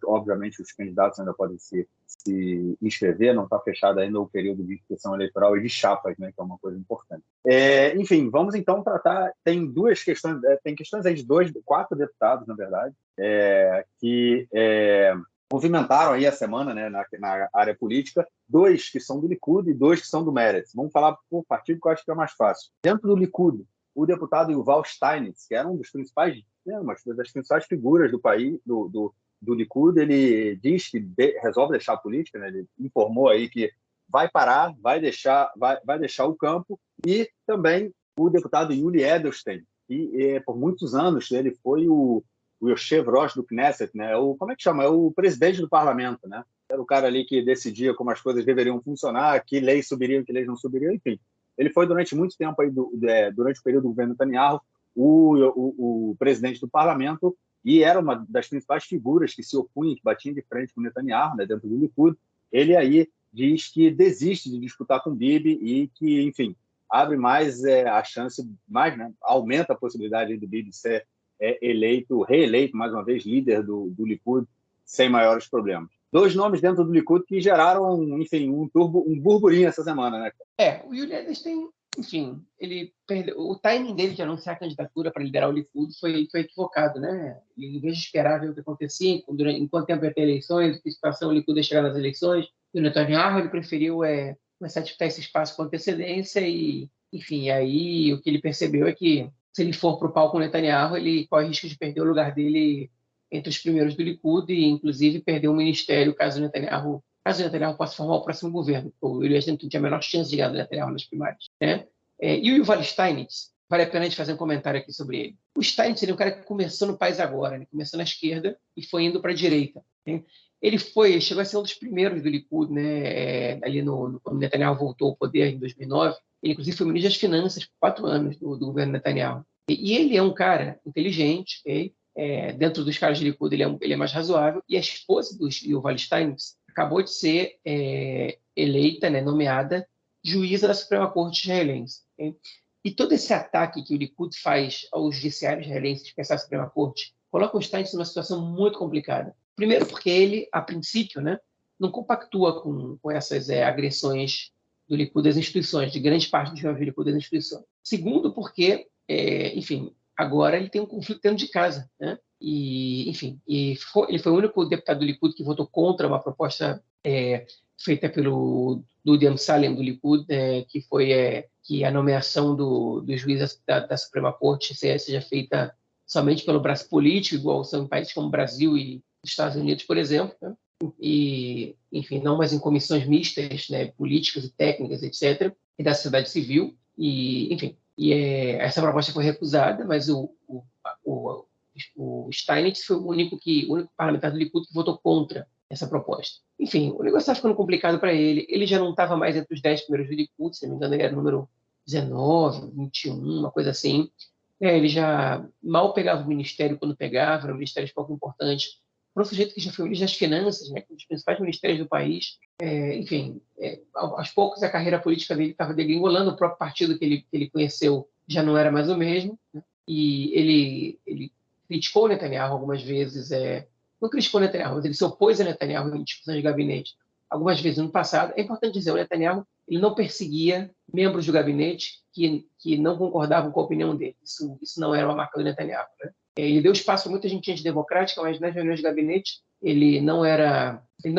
Obviamente, os candidatos ainda podem se inscrever, não está fechado ainda o período de inscrição eleitoral e de chapas, né, que é uma coisa importante. Enfim, vamos então tratar. Tem duas questões, tem questões aí de 4 deputados, na verdade, que movimentaram aí a semana, né, na área política, 2 que são do Likud e 2 que são do Meretz. Vamos falar por partido, que eu acho que é mais fácil. Dentro do Likud, o deputado Yuval Steinitz, que era um dos principais, uma das principais figuras do país, do Likud, ele diz que resolve deixar a política, né? Ele informou aí que vai parar, vai deixar o campo, e também o deputado Yuli Edelstein, que por muitos anos ele foi o Yoshev-Rosh do Knesset, né? Como é que chama? É o presidente do parlamento, né? Era o cara ali que decidia como as coisas deveriam funcionar, que leis subiriam, que leis não subiriam, enfim. Ele foi durante muito tempo, aí, durante o período do governo Netanyahu, o presidente do parlamento, e era uma das principais figuras que se opunha, que batia de frente com o Netanyahu, né, dentro do Likud. Ele aí diz que desiste de disputar com o Bibi e que, enfim, abre mais a chance, né, aumenta a possibilidade do Bibi ser reeleito, mais uma vez, líder do Likud, sem maiores problemas. 2 nomes dentro do Likud que geraram, enfim, um burburinho essa semana, né? O Yuli Edelstein, enfim, ele perdeu. O timing dele de anunciar a candidatura para liderar o Likud foi equivocado, né? Ele, em vez de esperar ver o que acontecia, em quanto tempo ia ter eleições, que situação o Likud ia chegar nas eleições, e o Netanyahu, ele preferiu começar a disputar esse espaço com antecedência e, enfim, aí o que ele percebeu é que se ele for para o palco com o Netanyahu, ele corre risco de perder o lugar dele entre os primeiros do Likud e, inclusive, perder o ministério caso o Netanyahu possa formar o próximo governo. O Yuli Edelstein não tinha a menor chance de ganhar do Netanyahu nas primárias, né? E o Yuval Steinitz, vale a pena a gente fazer um comentário aqui sobre ele. O Steinitz é um cara que começou no país agora, né? Começou na esquerda e foi indo para a direita, né? Ele chegou a ser um dos primeiros do Likud, né? Ali quando o Netanyahu voltou ao poder em 2009. Ele, inclusive, foi ministro das Finanças por 4 anos do governo Netanyahu. E ele é um cara inteligente, okay? Dentro dos caras de Likud, ele é mais razoável. E a esposa do Yuval Steinitz acabou de ser eleita, né, nomeada juíza da Suprema Corte israelense. Okay? E todo esse ataque que o Likud faz aos judiciários israelenses, que é a Suprema Corte, coloca o Steinitz numa situação muito complicada. Primeiro porque ele, a princípio, né, não compactua com essas agressões do Likud às instituições, de grande parte dos membros do Likud às instituições. Segundo porque, enfim, agora ele tem um conflito dentro de casa, né? E, enfim, ele foi o único deputado do Likud que votou contra uma proposta feita pelo Dudi Amsallem do Likud, que foi que a nomeação do juiz da Suprema Corte seja feita somente pelo braço político, igual são em países como o Brasil e os Estados Unidos, por exemplo, né? E, enfim, não mais em comissões mistas, né, políticas e técnicas, etc., e da sociedade civil. E, enfim, essa proposta foi recusada, mas o Steinitz foi o único parlamentar do Likud que votou contra essa proposta. Enfim, o negócio está ficando complicado para ele. Ele já não estava mais entre os 10 primeiros do Likud, se não me engano, ele era o número 19, 21, uma coisa assim. Ele já mal pegava o ministério quando pegava, eram ministérios pouco importantes. Para um sujeito que já foi ministro das Finanças, né, um dos principais ministérios do país. Enfim, aos poucos a carreira política dele estava degringolando, o próprio partido que ele conheceu já não era mais o mesmo, né? E ele criticou o Netanyahu algumas vezes, não criticou o Netanyahu, mas ele se opôs a Netanyahu em discussões de gabinete algumas vezes no passado. É importante dizer, o Netanyahu ele não perseguia membros do gabinete que não concordavam com a opinião dele. Isso não era uma marca do Netanyahu, né? Ele deu espaço para muita gente antidemocrática, mas nas reuniões de gabinete ele não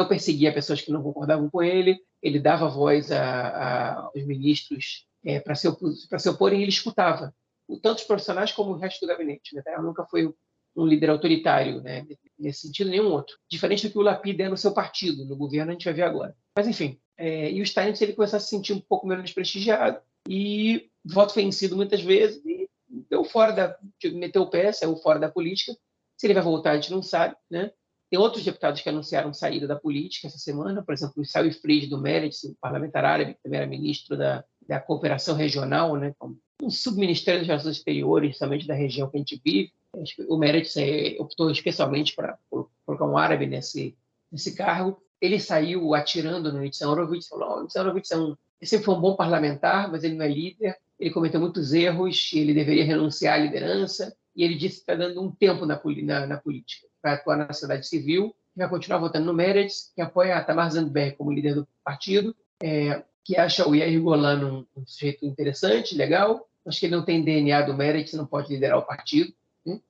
perseguia pessoas que não concordavam com ele, ele dava voz aos ministros para se oporem, e ele escutava tanto os profissionais como o resto do gabinete. O Netanyahu nunca foi um líder autoritário, né, nesse sentido, nenhum outro. Diferente do que o Lapid é no seu partido, no governo, a gente vai ver agora. Mas, enfim, e o Steinitz ele começou a se sentir um pouco menos desprestigiado e voto vencido muitas vezes e meteu o pé, saiu fora da política. Se ele vai voltar, a gente não sabe, né? Tem outros deputados que anunciaram saída da política essa semana, por exemplo, o Sawi Fried do Meretz, o parlamentar árabe, que também era ministro da cooperação regional, né? Um subministério das relações exteriores, somente da região que a gente vive. O Meretz optou especialmente por colocar um árabe nesse cargo. ele saiu atirando no Nitzan Horowitz, falou: Nitzan Horowitz ele sempre foi um bom parlamentar, mas ele não é líder, ele cometeu muitos erros, ele deveria renunciar à liderança, e ele disse que está dando um tempo na política, vai atuar na sociedade civil, vai continuar votando no Meretz, que apoia a Tamar Zandberg como líder do partido, que acha o Yair Golan um sujeito interessante, legal, mas que ele não tem DNA do Meretz, não pode liderar o partido. Né?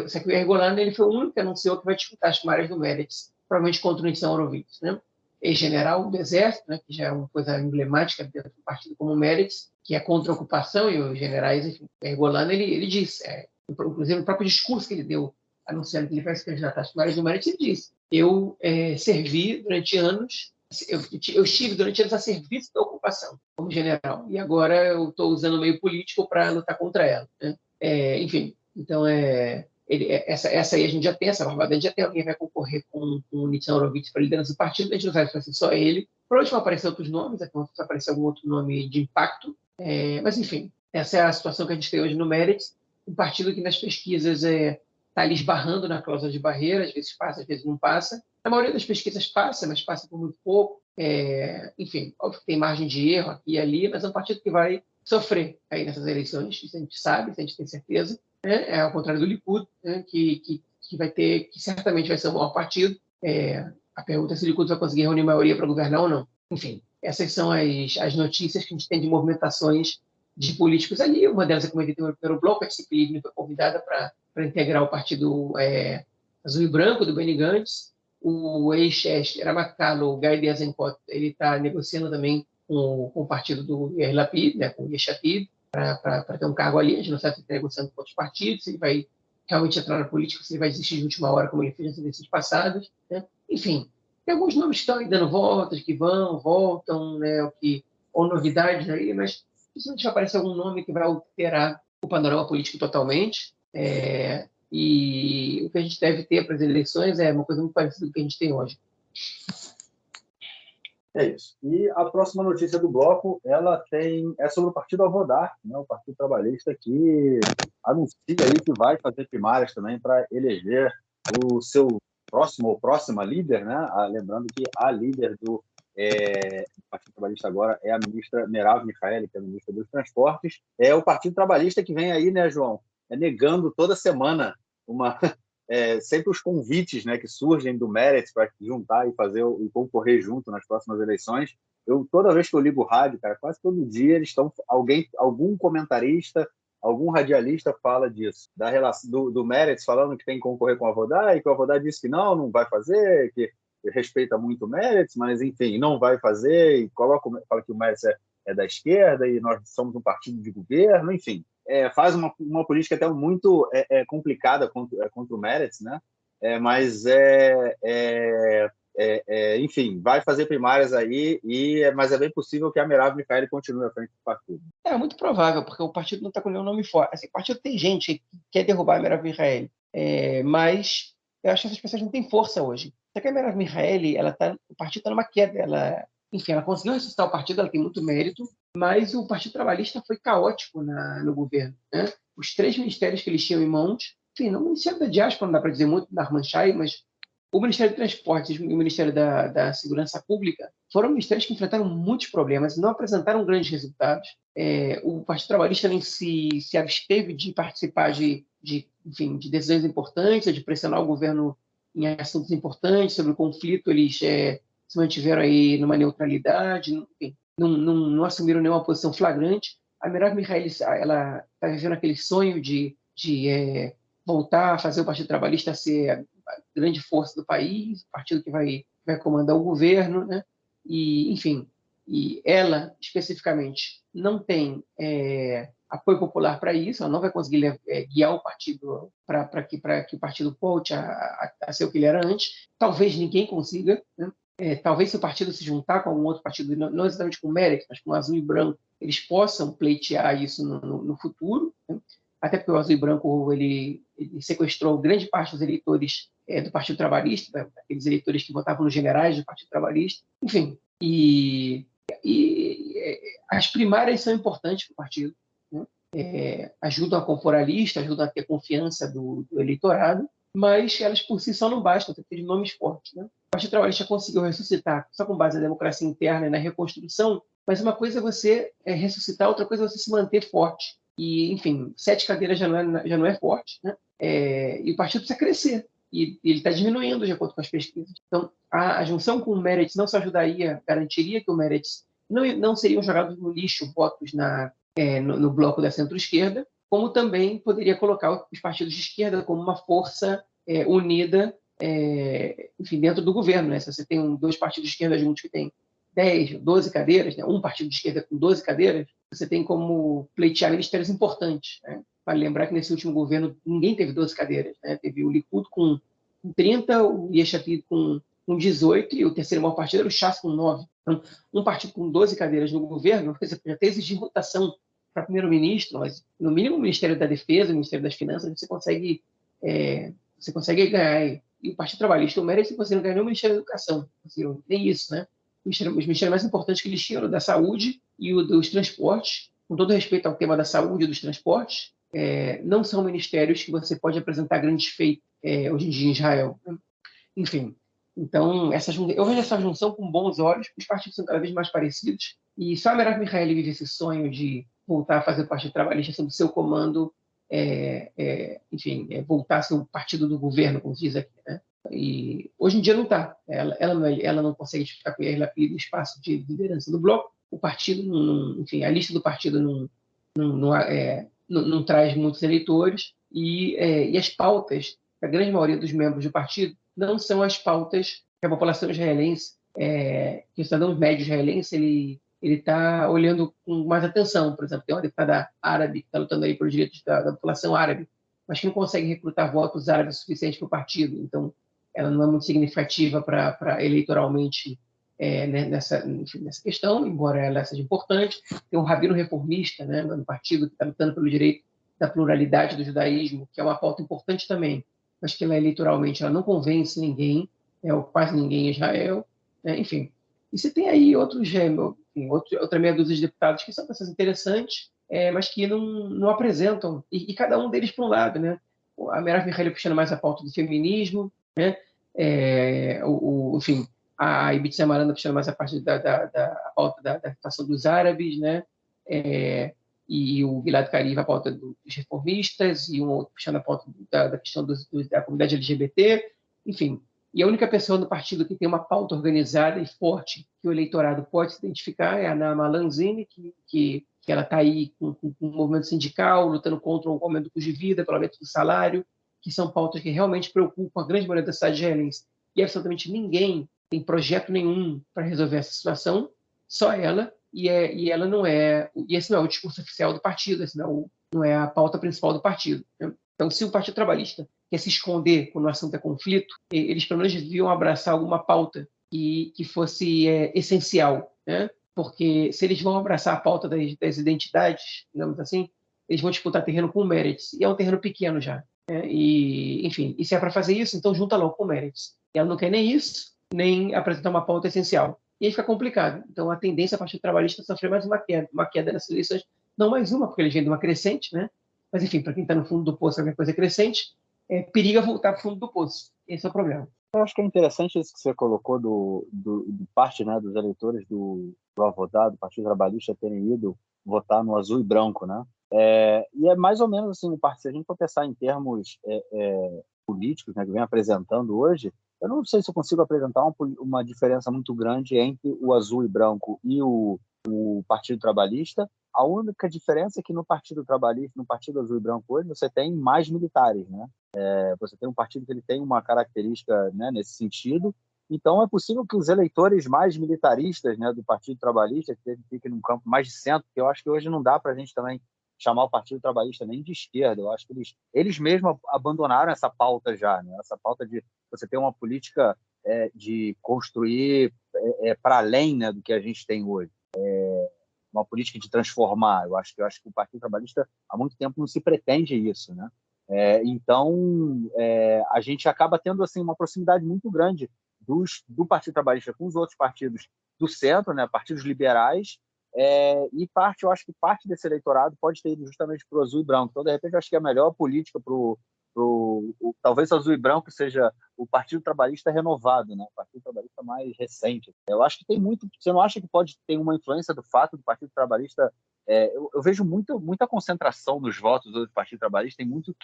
Só que o Yair Golan ele foi o único que anunciou que vai disputar as primárias do Meretz, provavelmente contra o Nitzan Horowitz, né? Ex-general do Exército, né, que já é uma coisa emblemática dentro do partido como o Meretz, que é contra a ocupação, e os generais, enfim, o Golan, ele disse, inclusive no próprio discurso que ele deu, anunciando que ele vai se candidatar às primárias do Meretz, ele disse: eu servi durante anos, eu estive durante anos a serviço da ocupação, como general, e agora eu estou usando o meio político para lutar contra ela. Né? Enfim, então essa aí a gente já tem, essa barbada, a gente já tem alguém que vai concorrer com o Nitzan Horowitz para a liderança do partido, a gente não sabe se vai ser só ele, provavelmente vão aparecer outros nomes, vai aparecer algum outro nome de impacto, mas enfim, essa é a situação que a gente tem hoje no Meretz, um partido que nas pesquisas está ali esbarrando na cláusula de barreira, às vezes passa, às vezes não passa, a maioria das pesquisas passa, mas passa por muito pouco, enfim, óbvio que tem margem de erro aqui e ali, mas é um partido que vai sofrer aí nessas eleições, isso a gente sabe, isso a gente tem certeza, ao contrário do Likud, né, que vai ter, que certamente vai ser o maior partido. A pergunta é se o Likud vai conseguir reunir maioria para governar ou não. Enfim, essas são as notícias que a gente tem de movimentações de políticos ali. Uma delas é como ele tem o primeiro bloco, a Tzipi Livni foi convidada para integrar o partido azul e branco do Benny Gantz. O ex-Ramatkal, o Guy Diazenkot, ele está negociando também com o partido do Yair Lapid, né, com o Yesh Atid, para ter um cargo ali. A gente não sabe se ele está negociando com outros partidos, se ele vai realmente entrar na política, se ele vai desistir de última hora, como ele fez nas eleições passadas. Né? Enfim, tem alguns nomes que estão aí dando voltas, que voltam, né, ou novidades aí, mas principalmente vai aparecer algum nome que vai alterar o panorama político totalmente. E o que a gente deve ter para as eleições é uma coisa muito parecida com o que a gente tem hoje. É isso. E a próxima notícia do bloco, é sobre o Partido Avodar, né, o Partido Trabalhista, que anuncia aí que vai fazer primárias também para eleger o seu próximo ou próxima líder, né? Lembrando que a líder do Partido Trabalhista agora é a ministra Merav Michaeli, que é a ministra dos Transportes. É o Partido Trabalhista que vem aí, né, João? Negando toda semana sempre os convites, né, que surgem do Meretz para juntar e concorrer junto nas próximas eleições. Toda vez que eu ligo o rádio, cara, quase todo dia eles estão algum comentarista, algum radialista fala disso, da relação do Meretz falando que tem que concorrer com o Avodar, e que o Avodar disse que não vai fazer, que respeita muito o Meretz, mas enfim, não vai fazer, e fala que o Meretz é da esquerda e nós somos um partido de governo, enfim. Faz uma política até muito complicada contra o Meretz, né? Mas enfim, vai fazer primárias aí, mas é bem possível que a Merav Michaeli continue à frente do partido. É muito provável, porque o partido não está com nenhum nome forte. Assim, o partido tem gente que quer derrubar a Merav Michaeli, mas eu acho que essas pessoas não têm força hoje. Só que a Merav Michaeli, o partido está numa queda. Enfim, ela conseguiu ressuscitar o partido, ela tem muito mérito, mas o Partido Trabalhista foi caótico no governo. Né? Os 3 ministérios que eles tinham em mãos, enfim, no Ministério da Diáspora não dá para dizer muito, da Arman Shai, mas o Ministério de Transportes e o Ministério da Segurança Pública foram ministérios que enfrentaram muitos problemas e não apresentaram grandes resultados. O Partido Trabalhista nem se absteve de participar de decisões importantes, de pressionar o governo em assuntos importantes. Sobre o conflito, eles se mantiveram aí numa neutralidade, enfim, não assumiram nenhuma posição flagrante. A Merav Michaeli, ela está vivendo aquele sonho de voltar a fazer o Partido Trabalhista ser a grande força do país, o partido que vai comandar o governo, né? E, enfim, e ela, especificamente, não tem apoio popular para isso, ela não vai conseguir guiar o partido para que o partido volte a ser o que ele era antes. Talvez ninguém consiga, né? Talvez se o partido se juntar com algum outro partido, não exatamente com o Meretz, mas com o Azul e Branco, eles possam pleitear isso no futuro, né? Até porque o Azul e Branco ele sequestrou grande parte dos eleitores do Partido Trabalhista, né? Aqueles eleitores que votavam nos generais do Partido Trabalhista. Enfim, e as primárias são importantes para o partido, né? Ajudam a compor a lista, ajudam a ter confiança do eleitorado, mas elas por si só não bastam, tem que ter nomes fortes, né? O Partido Trabalhista conseguiu ressuscitar só com base na democracia interna e na reconstrução, mas uma coisa é você ressuscitar, outra coisa é você se manter forte. E, enfim, 7 cadeiras já não é forte, né? E o partido precisa crescer. E ele está diminuindo de acordo com as pesquisas. Então, a junção com o Meretz não só ajudaria, garantiria que o Meretz não seriam jogados no lixo votos no bloco da centro-esquerda, como também poderia colocar os partidos de esquerda como uma força unida, enfim, dentro do governo. Né? Se você tem 2 partidos de esquerda juntos que têm 10, 12 cadeiras, né? Um partido de esquerda com 12 cadeiras, você tem como pleitear ministérios importantes. Né? Vale lembrar que nesse último governo ninguém teve 12 cadeiras. Né? Teve o Likud com 30, o Yesh Atid com 18 e o terceiro maior partido era o Shas com 9. Então, um partido com 12 cadeiras no governo, você já tem exigir votação para primeiro-ministro, mas no mínimo o Ministério da Defesa, o Ministério das Finanças, você consegue ganhar. E o Partido Trabalhista, o mérito é que você não ganhou o Ministério da Educação. Nem isso, né? Os ministérios mais importantes que eles tinham, o da saúde e o dos transportes, com todo respeito ao tema da saúde e dos transportes, não são ministérios que você pode apresentar grandes feitos hoje em dia em Israel. Enfim, então eu vejo essa junção com bons olhos, os partidos são cada vez mais parecidos, e só a Merav Michaeli vive esse sonho de voltar a fazer o Partido Trabalhista sob seu comando, enfim, voltar a ser o partido do governo, como se diz aqui, né? E hoje em dia não está. Ela não consegue ficar com Yair Lapid no espaço de liderança do bloco. O partido, enfim, a lista do partido não traz muitos eleitores e as pautas da grande maioria dos membros do partido não são as pautas que a população israelense, que o cidadão médio israelense, ele está olhando com mais atenção. Por exemplo, tem uma deputada árabe que está lutando aí pelos direitos da população árabe, mas que não consegue recrutar votos árabes suficientes para o partido. Então, ela não é muito significativa para eleitoralmente nessa questão, embora ela seja importante. Tem um rabino reformista, né, no partido que está lutando pelo direito da pluralidade do judaísmo, que é uma pauta importante também, mas que ela eleitoralmente ela não convence ninguém, ou quase ninguém em Israel, né? Enfim. E você tem aí outra meia dúzia de deputados que são pessoas interessantes, mas que não apresentam, e cada um deles para um lado, né? A Merav Michaeli puxando mais a pauta do feminismo, né? Enfim, a Ibit Samaranda puxando mais a parte da pauta da situação dos árabes, né? E o Gilad Kariv a pauta dos reformistas, e um outro puxando a pauta da questão da comunidade LGBT, enfim. E a única pessoa no partido que tem uma pauta organizada e forte que o eleitorado pode se identificar é a Naama Lanzini, que ela está aí com o movimento sindical, lutando contra o aumento do custo de vida, pelo aumento do salário, que são pautas que realmente preocupam a grande maioria da sociedade israelense. E absolutamente ninguém tem projeto nenhum para resolver essa situação, só ela, e ela não é, e esse não é o discurso oficial do partido, esse não é a pauta principal do partido. Né? Então, se o Partido Trabalhista quer se esconder quando o assunto é conflito, eles pelo menos deviam abraçar alguma pauta que fosse essencial, né? Porque se eles vão abraçar a pauta das identidades, digamos assim, eles vão disputar terreno com o Meretz, e é um terreno pequeno já. E, enfim, e se é para fazer isso, então junta logo com o Meretz. Ela não quer nem isso, nem apresentar uma pauta essencial. E aí fica complicado. Então, a tendência a Partido Trabalhista é sofrer mais uma queda nessas eleições, não mais uma, porque eles vêm de uma crescente, né? Mas, enfim, para quem está no fundo do poço, qualquer coisa crescente, periga voltar para o fundo do poço. Esse é o problema. Eu acho que é interessante isso que você colocou do parte, né, dos eleitores do Avodá, do Partido Trabalhista, terem ido votar no azul e branco, né? E é mais ou menos assim, se a gente for pensar em termos políticos, né, que vem apresentando hoje, eu não sei se eu consigo apresentar uma diferença muito grande entre o azul e branco e o Partido Trabalhista. A única diferença é que no Partido Trabalhista, no Partido Azul e Branco hoje, você tem mais militares, né? Você tem um partido que ele tem uma característica, né, nesse sentido. Então, é possível que os eleitores mais militaristas, né, do Partido Trabalhista, que fiquem num campo mais de centro, porque eu acho que hoje não dá para a gente também chamar o Partido Trabalhista nem de esquerda. Eu acho que eles mesmos abandonaram essa pauta já, né? Essa pauta de você ter uma política de construir para além, né, do que a gente tem hoje. Uma política de transformar. Eu acho que o Partido Trabalhista há muito tempo não se pretende isso, né? Então, a gente acaba tendo assim uma proximidade muito grande do Partido Trabalhista com os outros partidos do centro, né? Partidos liberais, eu acho que parte desse eleitorado pode ter ido justamente para o azul e branco. Então, de repente, eu acho que a melhor política para o talvez o azul e branco seja o Partido Trabalhista renovado, né? O Partido Trabalhista mais recente. Eu acho que tem muito. Você não acha que pode ter uma influência do fato do Partido Trabalhista? Eu vejo muita concentração nos votos do Partido Trabalhista, tem muito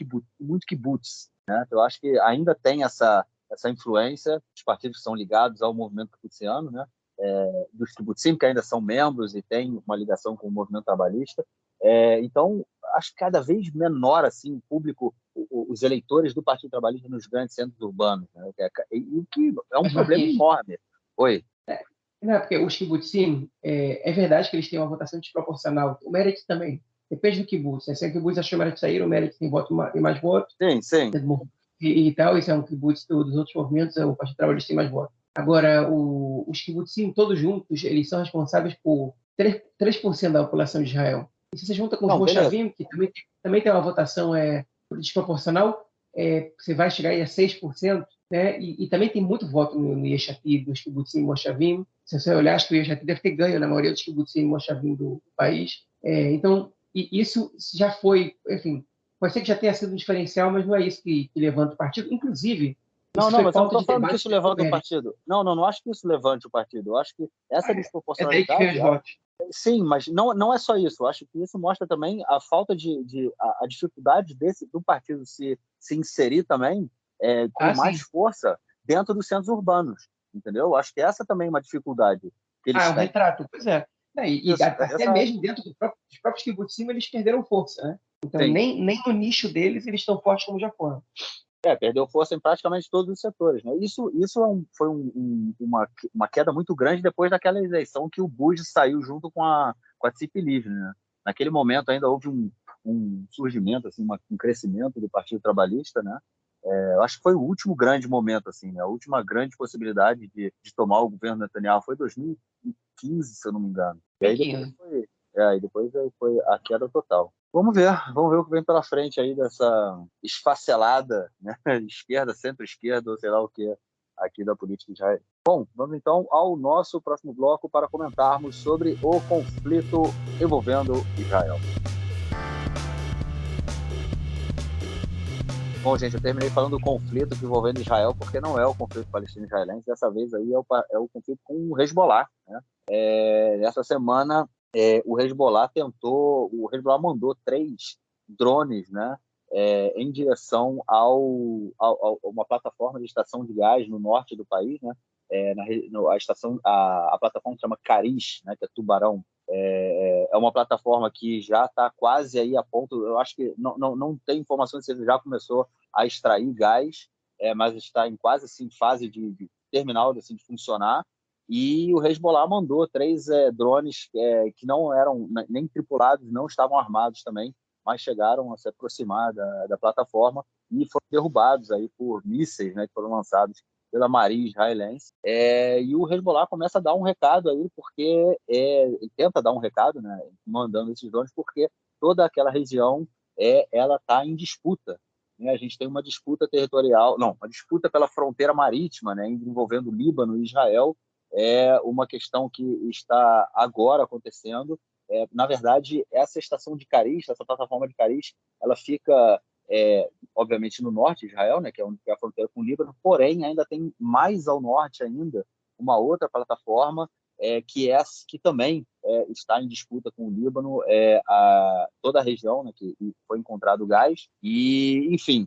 kibutz, né? Eu acho que ainda tem essa influência, os partidos que são ligados ao movimento kibutziano, né? Dos kibbutzim, que ainda são membros e têm uma ligação com o movimento trabalhista. Então, acho que cada vez menor assim, o público, os eleitores do Partido Trabalhista nos grandes centros urbanos, né? O que é um problema enorme. Oi? Não, porque os kibbutzim, é verdade que eles têm uma votação desproporcional. O Meretz também. Depende do kibbutz. Se o kibbutz achou o Meretz sair, o Meretz tem mais votos. Sim. E tal, esse é um kibbutz dos outros movimentos, o Partido Trabalhista tem mais votos. Agora, os kibbutzim, todos juntos, eles são responsáveis por 3% da população de Israel. E se você junta com os moshavim, que também tem uma votação desproporcional, você vai chegar aí a 6%, né? E também tem muito voto no Yesh Atid, dos kibbutzim e moshavim. Se você olhar, acho que o Yesh Atid deve ter ganho na maioria dos kibbutzim e moshavim do país. Então, isso já foi, enfim, pode ser que já tenha sido um diferencial, mas não é isso que levanta o partido. Inclusive, mas eu não estou falando que isso levanta o partido. Não acho que isso levante o partido. Eu acho que essa desproporcionalidade... É daí que vem os votos. Sim, mas não é só isso. Eu acho que isso mostra também a falta a dificuldade do partido se inserir também com mais força dentro dos centros urbanos, entendeu? Eu acho que essa também é uma dificuldade que eles têm. Um retrato, pois é. Até mesmo dentro dos próprios kibbutzim eles perderam força, né? Então, nem no nicho deles eles estão fortes como já foram. Perdeu força em praticamente todos os setores, né? Isso foi uma queda muito grande depois daquela eleição que o Bush saiu junto com a Tzipi Livni, né? Naquele momento ainda houve um surgimento, assim, um crescimento do Partido Trabalhista, né? Eu acho que foi o último grande momento, assim, né? A última grande possibilidade de tomar o governo Netanyahu foi 2015, se eu não me engano. E aí depois foi a queda total. Vamos ver o que vem pela frente aí dessa esfacelada, né? Esquerda, centro-esquerda, ou sei lá o que, aqui da política de Israel. Bom, vamos então ao nosso próximo bloco para comentarmos sobre o conflito envolvendo Israel. Bom, gente, eu terminei falando do conflito envolvendo Israel, porque não é o conflito palestino-israelense, dessa vez aí é o conflito com o Hezbollah, né? Essa semana, o Hezbollah mandou 3 drones, né, em direção a uma plataforma de estação de gás no norte do país, né? A plataforma se chama Karish, né, que é Tubarão. É uma plataforma que já está quase aí a ponto, eu acho que não tem informações se ele já começou a extrair gás, mas está em quase assim, fase de terminal assim, de funcionar. E o Hezbollah mandou 3 drones que não eram nem tripulados, não estavam armados também, mas chegaram a se aproximar da plataforma e foram derrubados aí por mísseis, né, que foram lançados pela Marinha israelense. E o Hezbollah começa a dar um recado aí, porque ele tenta dar um recado, né, mandando esses drones, porque toda aquela região ela está em disputa, né? A gente tem uma disputa territorial, uma disputa pela fronteira marítima, né, envolvendo Líbano e Israel. É uma questão que está agora acontecendo. Na verdade, essa estação de Karish, essa plataforma de Karish, ela fica obviamente no norte de Israel, né, que é a fronteira com o Líbano, porém ainda tem mais ao norte ainda uma outra plataforma que também está em disputa com o Líbano, toda a região, né, que foi encontrado gás. E, enfim,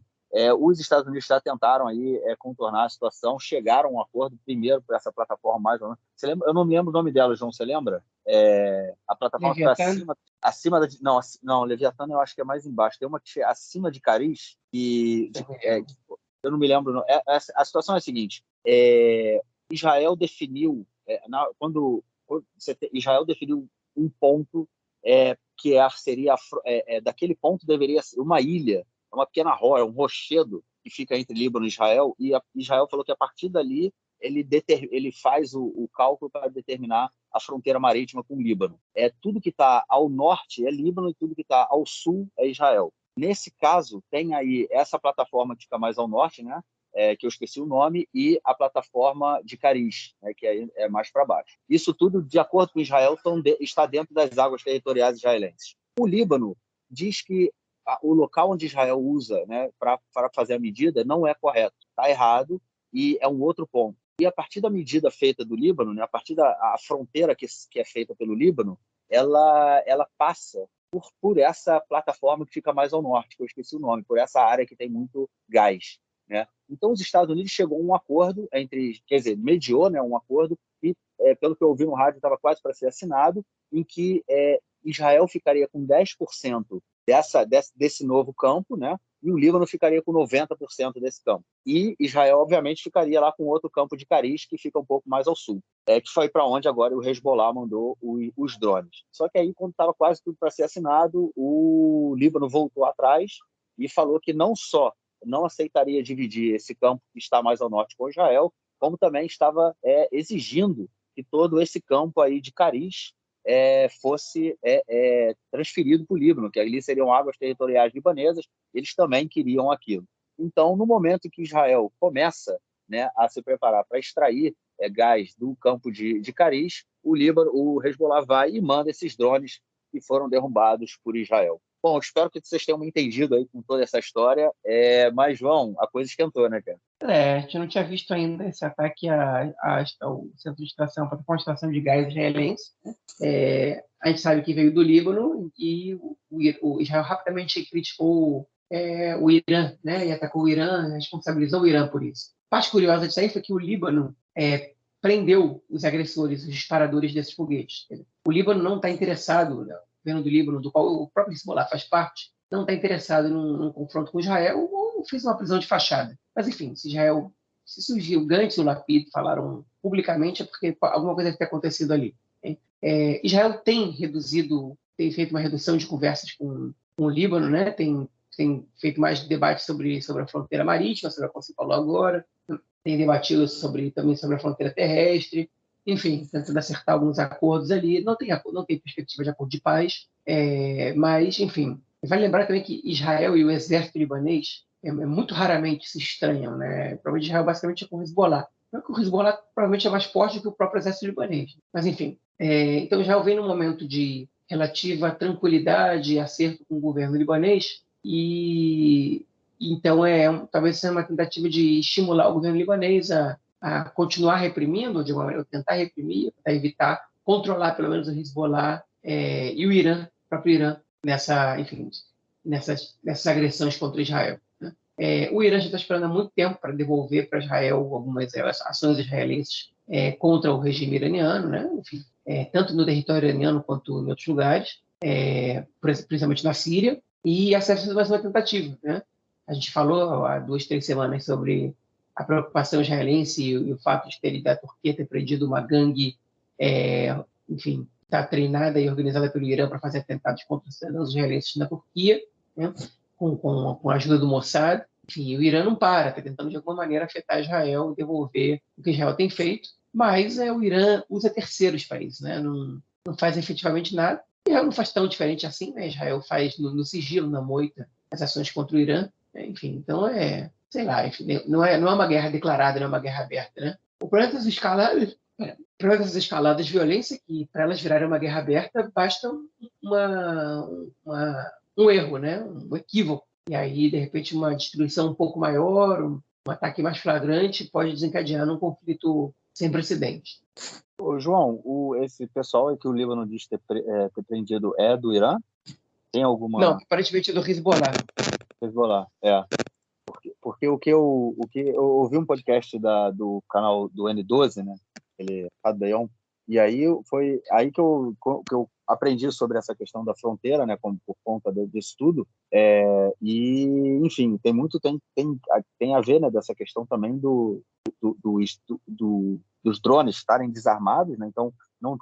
os Estados Unidos já tentaram aí contornar a situação, chegaram a um acordo primeiro por essa plataforma mais ou menos. Você lembra? Eu não me lembro o nome dela, João, você lembra? A plataforma que foi acima da... Não, Leviatã eu acho que é mais embaixo. Tem uma que é acima de Karish, eu não me lembro. Não. A situação é a seguinte: Israel definiu, Israel definiu um ponto que seria daquele ponto deveria ser uma ilha, uma pequena rocha, um rochedo que fica entre Líbano e Israel, e Israel falou que a partir dali ele faz o cálculo para determinar a fronteira marítima com o Líbano. Tudo que está ao norte é Líbano e tudo que está ao sul é Israel. Nesse caso, tem aí essa plataforma que fica mais ao norte, né, que eu esqueci o nome, e a plataforma de Karish, né, que é mais para baixo. Isso tudo, de acordo com Israel, está dentro das águas territoriais israelenses. O Líbano diz que o local onde Israel usa, né, para fazer a medida não é correto, está errado, e é um outro ponto. E a partir da medida feita do Líbano, né, a partir da a fronteira que é feita pelo Líbano, ela passa por essa plataforma que fica mais ao norte, que eu esqueci o nome, por essa área que tem muito gás, né? Então, os Estados Unidos chegou a um acordo quer dizer, mediou, né, um acordo, e, pelo que eu ouvi no rádio, estava quase para ser assinado, em que Israel ficaria com 10% desse novo campo, né? E o Líbano ficaria com 90% desse campo. E Israel, obviamente, ficaria lá com outro campo de Cariz, que fica um pouco mais ao sul. Que foi para onde agora o Hezbollah mandou os drones. Só que aí, quando estava quase tudo para ser assinado, o Líbano voltou atrás e falou que não só não aceitaria dividir esse campo que está mais ao norte com Israel, como também estava exigindo que todo esse campo aí de Cariz fosse transferido para o Líbano, que ali seriam águas territoriais libanesas. Eles também queriam aquilo. Então, no momento que Israel começa, né, a se preparar para extrair gás do campo de Cariz, o Hezbollah vai e manda esses drones que foram derrubados por Israel. Bom, espero que vocês tenham me entendido aí com toda essa história, mas, João, a coisa esquentou, né, cara? A gente não tinha visto ainda esse ataque ao centro de extração, para a extração de gás israelense. A gente sabe que veio do Líbano e o Israel rapidamente criticou o Irã, né, e atacou o Irã, responsabilizou o Irã por isso. A parte curiosa disso aí foi que o Líbano prendeu os agressores, os disparadores desses foguetes. O Líbano não está interessado, né, o governo do Líbano, do qual o próprio Hezbollah faz parte, não está interessado num confronto com Israel ou fez uma prisão de fachada. Mas, enfim, se surgiu o Gantz e o Lapid falaram publicamente, é porque alguma coisa deve ter acontecido ali. Israel tem feito uma redução de conversas com o Líbano, né? Tem feito mais debate sobre a fronteira marítima, sobre a que você falou agora, tem debatido também sobre a fronteira terrestre, enfim, tentando acertar alguns acordos ali. Não tem perspectiva de acordo de paz, mas, enfim, vale lembrar também que Israel e o exército libanês muito raramente se estranham, né? Provavelmente Israel basicamente é com o Hezbollah. Não é que o Hezbollah provavelmente é mais forte que o próprio exército libanês, mas, enfim. Então, Israel vem num momento de relativa tranquilidade e acerto com o governo libanês, e então talvez seja uma tentativa de estimular o governo libanês a continuar reprimindo, de uma maneira, tentar reprimir, para evitar, controlar pelo menos o Hezbollah e o Irã, o próprio Irã, nessas agressões contra Israel. Né? O Irã já está esperando há muito tempo para devolver para Israel algumas ações israelenses contra o regime iraniano, né? Enfim, tanto no território iraniano quanto em outros lugares, principalmente na Síria, e essa é mais uma tentativa. Né? A gente falou há 2-3 semanas sobre a preocupação israelense e o fato da Turquia ter prendido uma gangue, enfim, está treinada e organizada pelo Irã para fazer atentados contra os cidadãos israelenses na Turquia, né? com a ajuda do Mossad. Enfim, o Irã não está tentando de alguma maneira afetar Israel e devolver o que Israel tem feito, mas o Irã usa terceiros países, né? Não faz efetivamente nada. Israel não faz tão diferente assim, né? Israel faz no sigilo, na moita, as ações contra o Irã. Enfim, então sei lá, enfim, não é uma guerra declarada, não é uma guerra aberta, né? O problema dessas escaladas de violência, que para elas virarem uma guerra aberta, basta um erro, né? Um equívoco. E aí, de repente, uma destruição um pouco maior, um ataque mais flagrante pode desencadear num conflito sem precedentes. Ô, João, esse pessoal aí que o Líbano diz ter prendido é do Irã? Tem alguma... Não, aparentemente é do Hezbollah. Hezbollah, Porque o que eu ouvi um podcast do canal do N12, né? Ele Dayon, e aí foi aí que eu aprendi sobre essa questão da fronteira, né? Por conta disso tudo. E enfim, tem a ver, né? Dessa questão também dos drones estarem desarmados, né? Então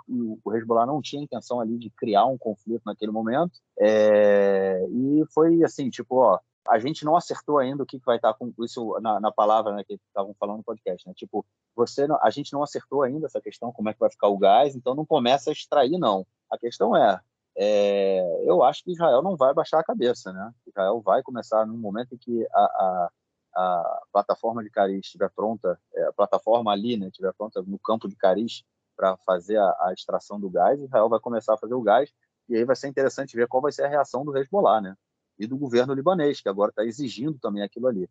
o Hezbollah não tinha intenção ali de criar um conflito naquele momento. E foi assim, tipo, ó, a gente não acertou ainda o que vai estar com isso na palavra, né, que estavam falando no podcast, né? Tipo, a gente não acertou ainda essa questão, como é que vai ficar o gás, então não começa a extrair, não. A questão eu acho que Israel não vai baixar a cabeça, né? Israel vai começar no momento em que a plataforma de Cariz estiver pronta, a plataforma ali, né, estiver pronta no campo de Cariz para fazer a extração do gás, Israel vai começar a fazer o gás, e aí vai ser interessante ver qual vai ser a reação do Hezbollah, né? e do governo libanês, que agora está exigindo também aquilo ali.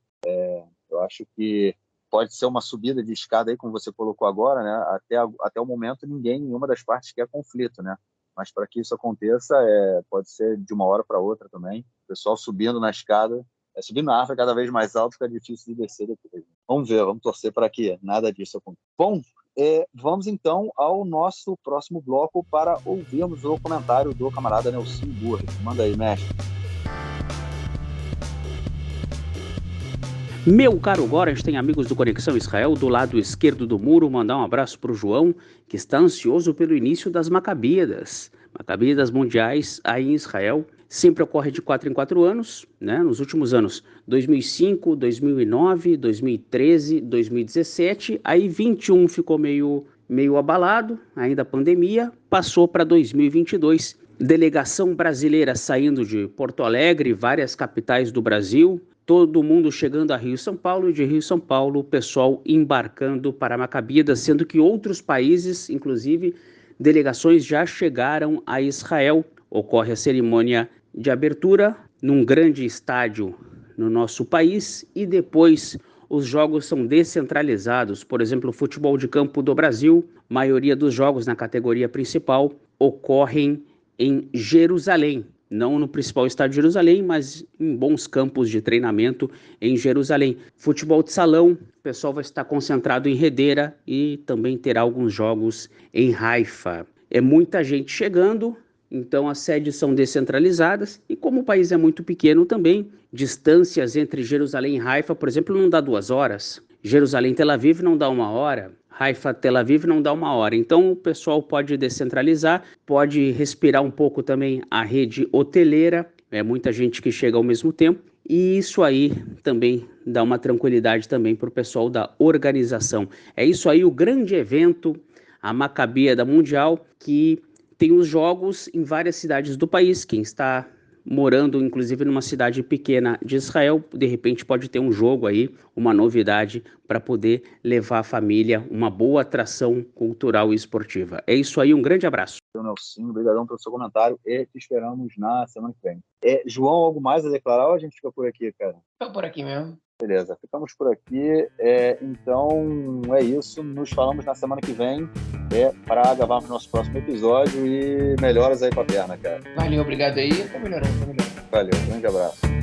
Eu acho que pode ser uma subida de escada aí, como você colocou agora, né? Até o momento nenhuma das partes quer conflito, né? Mas para que isso aconteça, pode ser de uma hora para outra também. O pessoal subindo na escada, subindo na árvore cada vez mais alto, fica difícil de descer depois. Vamos ver, vamos torcer para que nada disso aconteça. Bom, vamos então ao nosso próximo bloco para ouvirmos o comentário do camarada Nelson Burri. Manda aí, mestre. Meu caro Gorens, tem amigos do Conexão Israel do lado esquerdo do muro. Mandar um abraço para o João, que está ansioso pelo início das Macabíadas mundiais aí em Israel. Sempre ocorre de 4 em 4 anos, né? Nos últimos anos, 2005, 2009, 2013, 2017, aí 21 ficou meio abalado, ainda a pandemia, passou para 2022. Delegação brasileira saindo de Porto Alegre, várias capitais do Brasil, todo mundo chegando a Rio e São Paulo, e de Rio e São Paulo o pessoal embarcando para Macabíadas, sendo que outros países, inclusive delegações, já chegaram a Israel. Ocorre a cerimônia de abertura num grande estádio no nosso país e depois os jogos são descentralizados. Por exemplo, o futebol de campo do Brasil, maioria dos jogos na categoria principal ocorrem em Jerusalém. Não no principal estádio de Jerusalém, mas em bons campos de treinamento em Jerusalém. Futebol de salão, o pessoal vai estar concentrado em Hedera e também terá alguns jogos em Haifa. É muita gente chegando, então as sedes são descentralizadas e como o país é muito pequeno também, distâncias entre Jerusalém e Haifa, por exemplo, não dá 2 horas. Jerusalém-Tel Aviv não dá 1 hora. Haifa-Tel Aviv não dá 1 hora. Então o pessoal pode descentralizar, pode respirar um pouco também a rede hoteleira, muita gente que chega ao mesmo tempo, e isso aí também dá uma tranquilidade também para o pessoal da organização. É isso aí o grande evento, a Macabíada Mundial, que tem os jogos em várias cidades do país. Quem está morando, inclusive, numa cidade pequena de Israel, de repente pode ter um jogo aí, uma novidade para poder levar a família, uma boa atração cultural e esportiva. É isso aí, um grande abraço. Nelson, obrigadão pelo seu comentário e te esperamos na semana que vem. João, algo mais a declarar ou a gente fica por aqui, cara? Fica por aqui mesmo. Beleza, ficamos por aqui. Então é isso. Nos falamos na semana que vem para gravar o nosso próximo episódio e melhoras aí pra perna, cara. Valeu, obrigado aí. Tá melhorando. Valeu, grande abraço.